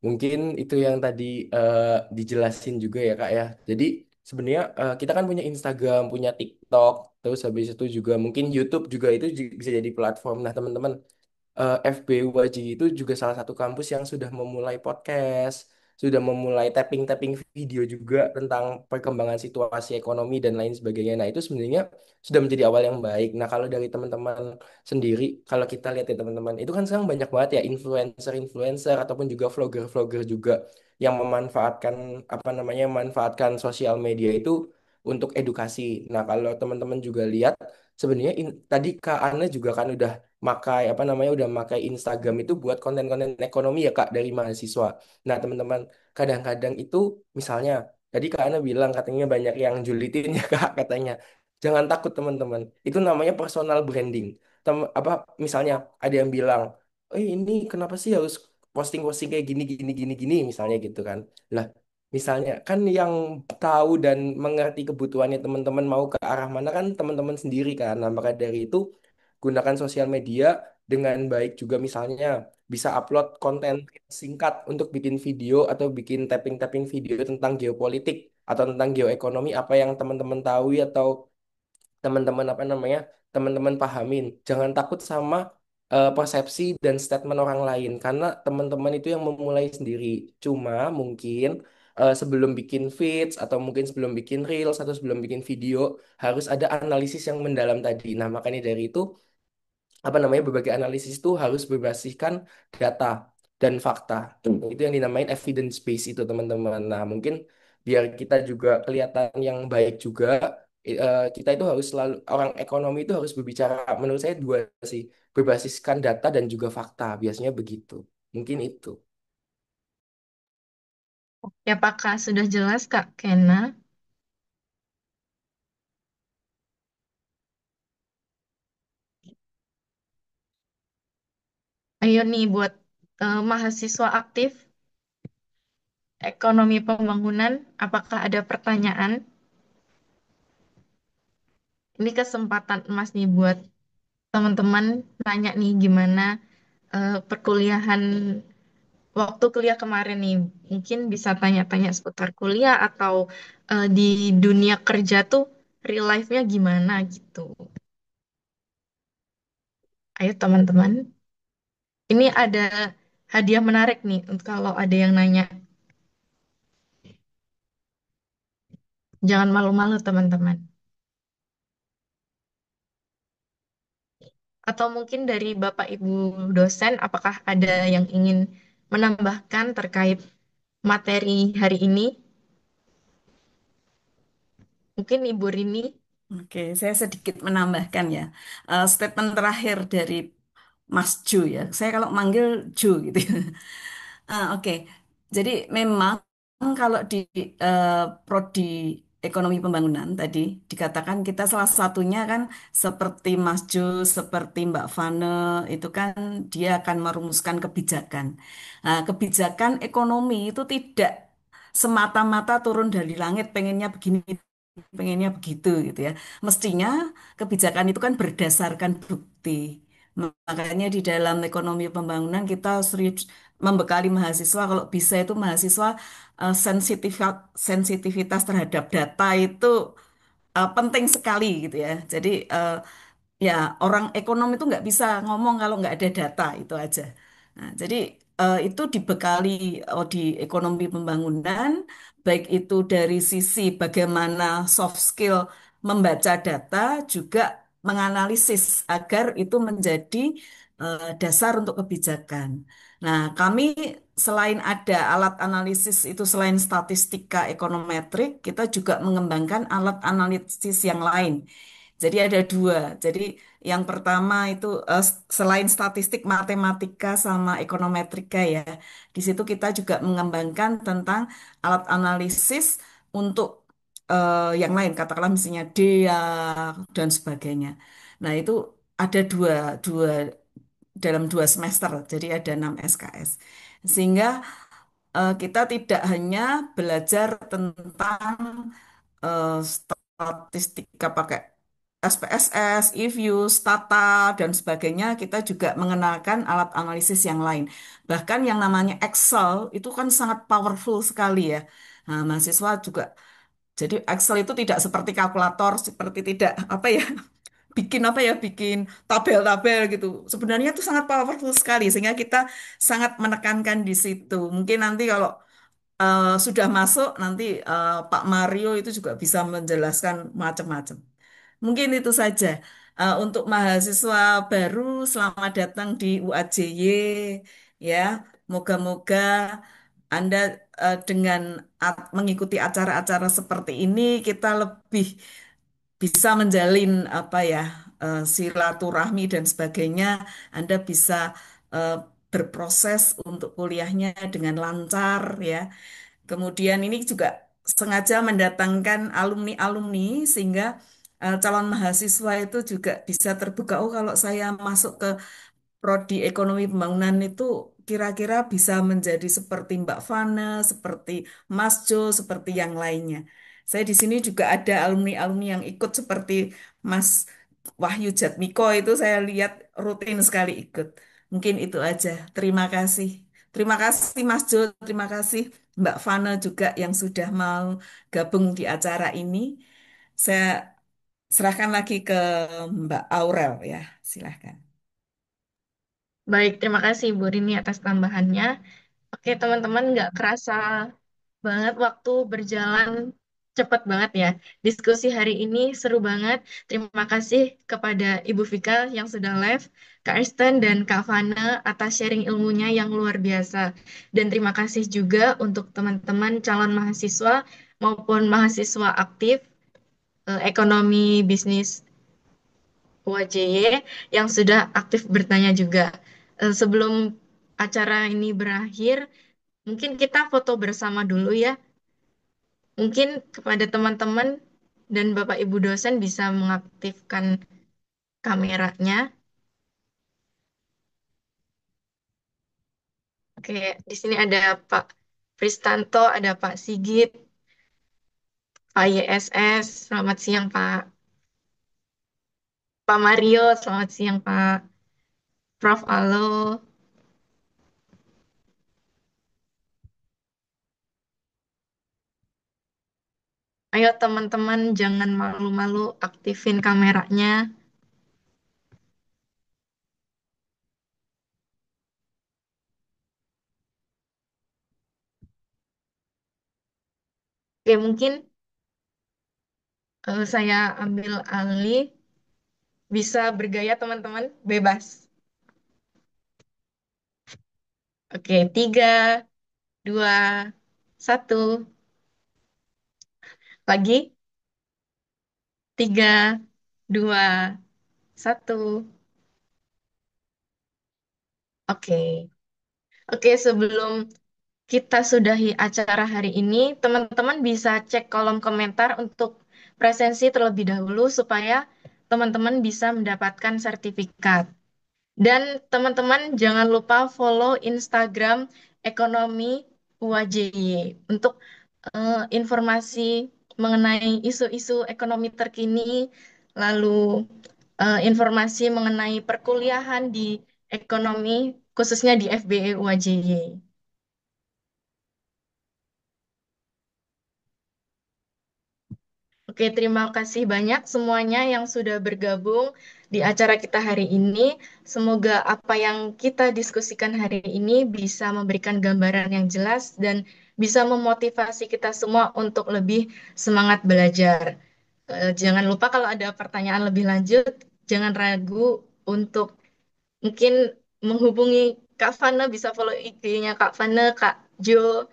[SPEAKER 5] mungkin itu yang tadi eh, dijelasin juga ya Kak ya. Jadi sebenarnya kita kan punya Instagram, punya TikTok, terus habis itu juga mungkin YouTube juga itu bisa jadi platform. Nah teman-teman, FBUAJ itu juga salah satu kampus yang sudah memulai podcast, sudah memulai tapping-tapping video juga tentang perkembangan situasi ekonomi dan lain sebagainya. Nah, itu sebenarnya sudah menjadi awal yang baik. Nah, kalau dari teman-teman sendiri, kalau kita lihat ya teman-teman, itu kan sekarang banyak banget ya influencer-influencer ataupun juga vlogger-vlogger juga yang memanfaatkan apa namanya, memanfaatkan sosial media itu untuk edukasi. Nah, kalau teman-teman juga lihat sebenarnya tadi Kak Ana juga kan udah makai apa namanya udah makai Instagram itu buat konten-konten ekonomi ya Kak dari mahasiswa. Nah teman-teman kadang-kadang itu misalnya tadi Kak Ana bilang katanya banyak yang julitin ya Kak katanya. Jangan takut teman-teman. Itu namanya personal branding. Apa misalnya ada yang bilang, ini kenapa sih harus posting-posting kayak gini gini gini gini misalnya gitu kan. Lah misalnya kan yang tahu dan mengerti kebutuhannya teman-teman mau ke arah mana kan teman-teman sendiri kan. Nah maka dari itu gunakan sosial media dengan baik juga misalnya bisa upload konten singkat untuk bikin video atau bikin tapping-tapping video tentang geopolitik atau tentang geoekonomi apa yang teman-teman tahu atau teman-teman apa namanya teman-teman pahamin. Jangan takut sama persepsi dan statement orang lain karena teman-teman itu yang memulai sendiri. Cuma mungkin sebelum bikin feeds atau mungkin sebelum bikin reels atau sebelum bikin video harus ada analisis yang mendalam tadi. Nah, makanya dari itu apa namanya berbagai analisis itu harus berbasiskan data dan fakta. Itu yang dinamain evidence base itu teman-teman. Nah, mungkin biar kita juga kelihatan yang baik juga kita itu harus selalu orang ekonomi itu harus berbicara menurut saya dua sih, berbasiskan data dan juga fakta. Biasanya begitu. Mungkin itu.
[SPEAKER 1] Ya, apakah sudah jelas, Kak Kena? Ayo nih buat mahasiswa aktif ekonomi pembangunan, apakah ada pertanyaan? Ini kesempatan emas nih buat teman-teman nanya nih gimana perkuliahan waktu kuliah kemarin nih. Mungkin bisa tanya-tanya seputar kuliah atau di dunia kerja tuh real life-nya gimana gitu. Ayo teman-teman. Ini ada hadiah menarik nih untuk kalau ada yang nanya. Jangan malu-malu teman-teman. Atau mungkin dari Bapak Ibu dosen, apakah ada yang ingin menambahkan terkait materi hari ini? Mungkin Ibu Rini.
[SPEAKER 2] Oke, saya sedikit menambahkan ya. Statement terakhir dari Mas Jo ya. Saya kalau manggil Jo gitu. Oke, jadi memang kalau di eh, prodi ekonomi pembangunan tadi dikatakan kita salah satunya kan seperti Mas Jo, seperti Mbak Fane itu kan dia akan merumuskan kebijakan. Nah, kebijakan ekonomi itu tidak semata-mata turun dari langit pengennya begini pengennya begitu gitu ya. Mestinya kebijakan itu kan berdasarkan bukti. Makanya di dalam ekonomi pembangunan kita serius membekali mahasiswa kalau bisa itu mahasiswa sensitivitas terhadap data itu penting sekali gitu ya. Jadi ya orang ekonom itu nggak bisa ngomong kalau nggak ada data itu aja. Nah, jadi itu dibekali di ekonomi pembangunan, baik itu dari sisi bagaimana soft skill membaca data, juga menganalisis agar itu menjadi dasar untuk kebijakan. Nah, kami selain ada alat analisis itu selain statistika ekonometrik, kita juga mengembangkan alat analisis yang lain. Jadi ada dua. Jadi yang pertama itu selain statistik, matematika sama ekonometrika ya. Di situ kita juga mengembangkan tentang alat analisis untuk yang lain, katakanlah misalnya DEA dan sebagainya. Nah itu ada dua dalam 2 semester, jadi ada 6 SKS. Sehingga kita tidak hanya belajar tentang statistika pakai SPSS, eViews, Stata, dan sebagainya, kita juga mengenalkan alat analisis yang lain. Bahkan yang namanya Excel itu kan sangat powerful sekali ya. Nah, mahasiswa juga, jadi Excel itu tidak seperti kalkulator, seperti tidak apa ya, bikin tabel-tabel gitu. Sebenarnya itu sangat powerful sekali, sehingga kita sangat menekankan di situ. Mungkin nanti kalau sudah masuk nanti Pak Mario itu juga bisa menjelaskan macam-macam. Mungkin itu saja. Untuk mahasiswa baru, selamat datang di UAJY ya. Moga-moga Anda dengan mengikuti acara-acara seperti ini kita lebih bisa menjalin apa ya silaturahmi dan sebagainya. Anda bisa eh, berproses untuk kuliahnya dengan lancar ya. Kemudian ini juga sengaja mendatangkan alumni-alumni sehingga calon mahasiswa itu juga bisa terbuka. Oh, kalau saya masuk ke prodi ekonomi pembangunan itu kira-kira bisa menjadi seperti Mbak Fana, seperti Mas Jo, seperti yang lainnya. Saya di sini juga ada alumni-alumni yang ikut seperti Mas Wahyu Jatmiko itu saya lihat rutin sekali ikut. Mungkin itu aja. Terima kasih. Terima kasih Mas Jo, terima kasih Mbak Fana juga yang sudah mau gabung di acara ini. Saya serahkan lagi ke Mbak Aurel ya, silahkan.
[SPEAKER 1] Baik, terima kasih Bu Rini atas tambahannya. Oke, teman-teman, nggak kerasa banget waktu berjalan cepat banget ya. Diskusi hari ini seru banget. Terima kasih kepada Ibu Vika yang sudah live, Kak Kristen dan Kak Fana atas sharing ilmunya yang luar biasa. Dan terima kasih juga untuk teman-teman calon mahasiswa maupun mahasiswa aktif ekonomi bisnis UAJY yang sudah aktif bertanya juga. Sebelum acara ini berakhir, mungkin kita foto bersama dulu ya. Mungkin kepada teman-teman dan Bapak Ibu dosen bisa mengaktifkan kameranya. Oke, di sini ada Pak Pristanto, ada Pak Sigit, Pak YSS. Selamat siang, Pak. Pak Mario, selamat siang, Pak. Prof. Alo. Ayo teman-teman, jangan malu-malu aktifin kameranya. Oke, mungkin saya ambil alih. Bisa bergaya teman-teman, bebas. Oke, 3, 2, 1. Lagi, 3, 2, 1. Oke. Oke, sebelum kita sudahi acara hari ini, teman-teman bisa cek kolom komentar untuk presensi terlebih dahulu supaya teman-teman bisa mendapatkan sertifikat. Dan teman-teman jangan lupa follow Instagram Ekonomi UAJY untuk informasi mengenai isu-isu ekonomi terkini, lalu informasi mengenai perkuliahan di ekonomi, khususnya di FBE UAJY. Oke, terima kasih banyak semuanya yang sudah bergabung di acara kita hari ini. Semoga apa yang kita diskusikan hari ini bisa memberikan gambaran yang jelas dan bisa memotivasi kita semua untuk lebih semangat belajar. Jangan lupa kalau ada pertanyaan lebih lanjut, jangan ragu untuk mungkin menghubungi Kak Fana, bisa follow IG-nya Kak Fana, Kak Jo,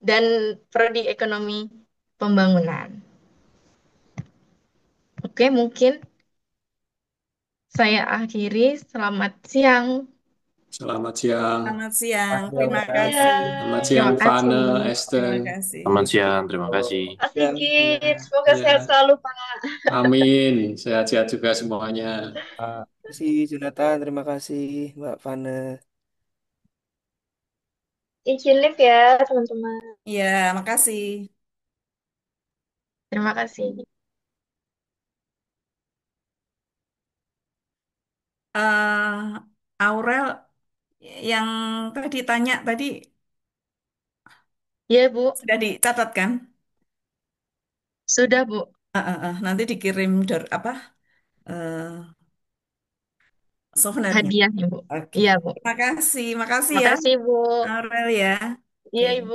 [SPEAKER 1] dan Prodi Ekonomi Pembangunan. Oke, mungkin saya akhiri. Selamat siang.
[SPEAKER 3] Selamat siang.
[SPEAKER 2] Selamat siang.
[SPEAKER 5] Siang,
[SPEAKER 2] Terima
[SPEAKER 5] Mas.
[SPEAKER 2] kasih.
[SPEAKER 3] Selamat
[SPEAKER 1] Terima
[SPEAKER 3] siang,
[SPEAKER 1] kasih.
[SPEAKER 3] Fane,
[SPEAKER 2] Terima
[SPEAKER 3] Esther.
[SPEAKER 2] kasih.
[SPEAKER 8] Selamat siang, terima kasih.
[SPEAKER 6] Pak
[SPEAKER 5] Siang,
[SPEAKER 6] Sigit,
[SPEAKER 5] Fana.
[SPEAKER 6] semoga sehat
[SPEAKER 3] Ya,
[SPEAKER 6] selalu, Pak.
[SPEAKER 3] amin. Sehat-sehat juga semuanya.
[SPEAKER 5] Terima kasih, Jonathan. Terima kasih, Mbak Fana.
[SPEAKER 6] Izin live ya, teman-teman.
[SPEAKER 2] Iya, makasih.
[SPEAKER 1] Terima kasih.
[SPEAKER 2] Aurel yang tadi tanya tadi
[SPEAKER 1] Ya, Bu.
[SPEAKER 2] sudah dicatat kan?
[SPEAKER 1] Sudah, Bu.
[SPEAKER 2] Nanti dikirim apa eh, souvenirnya.
[SPEAKER 1] Hadiah, Bu.
[SPEAKER 2] Oke.
[SPEAKER 1] Iya, Bu.
[SPEAKER 2] Makasih
[SPEAKER 1] Terima
[SPEAKER 2] ya
[SPEAKER 1] kasih, Bu.
[SPEAKER 2] Aurel ya. Oke.
[SPEAKER 1] Iya, Ibu.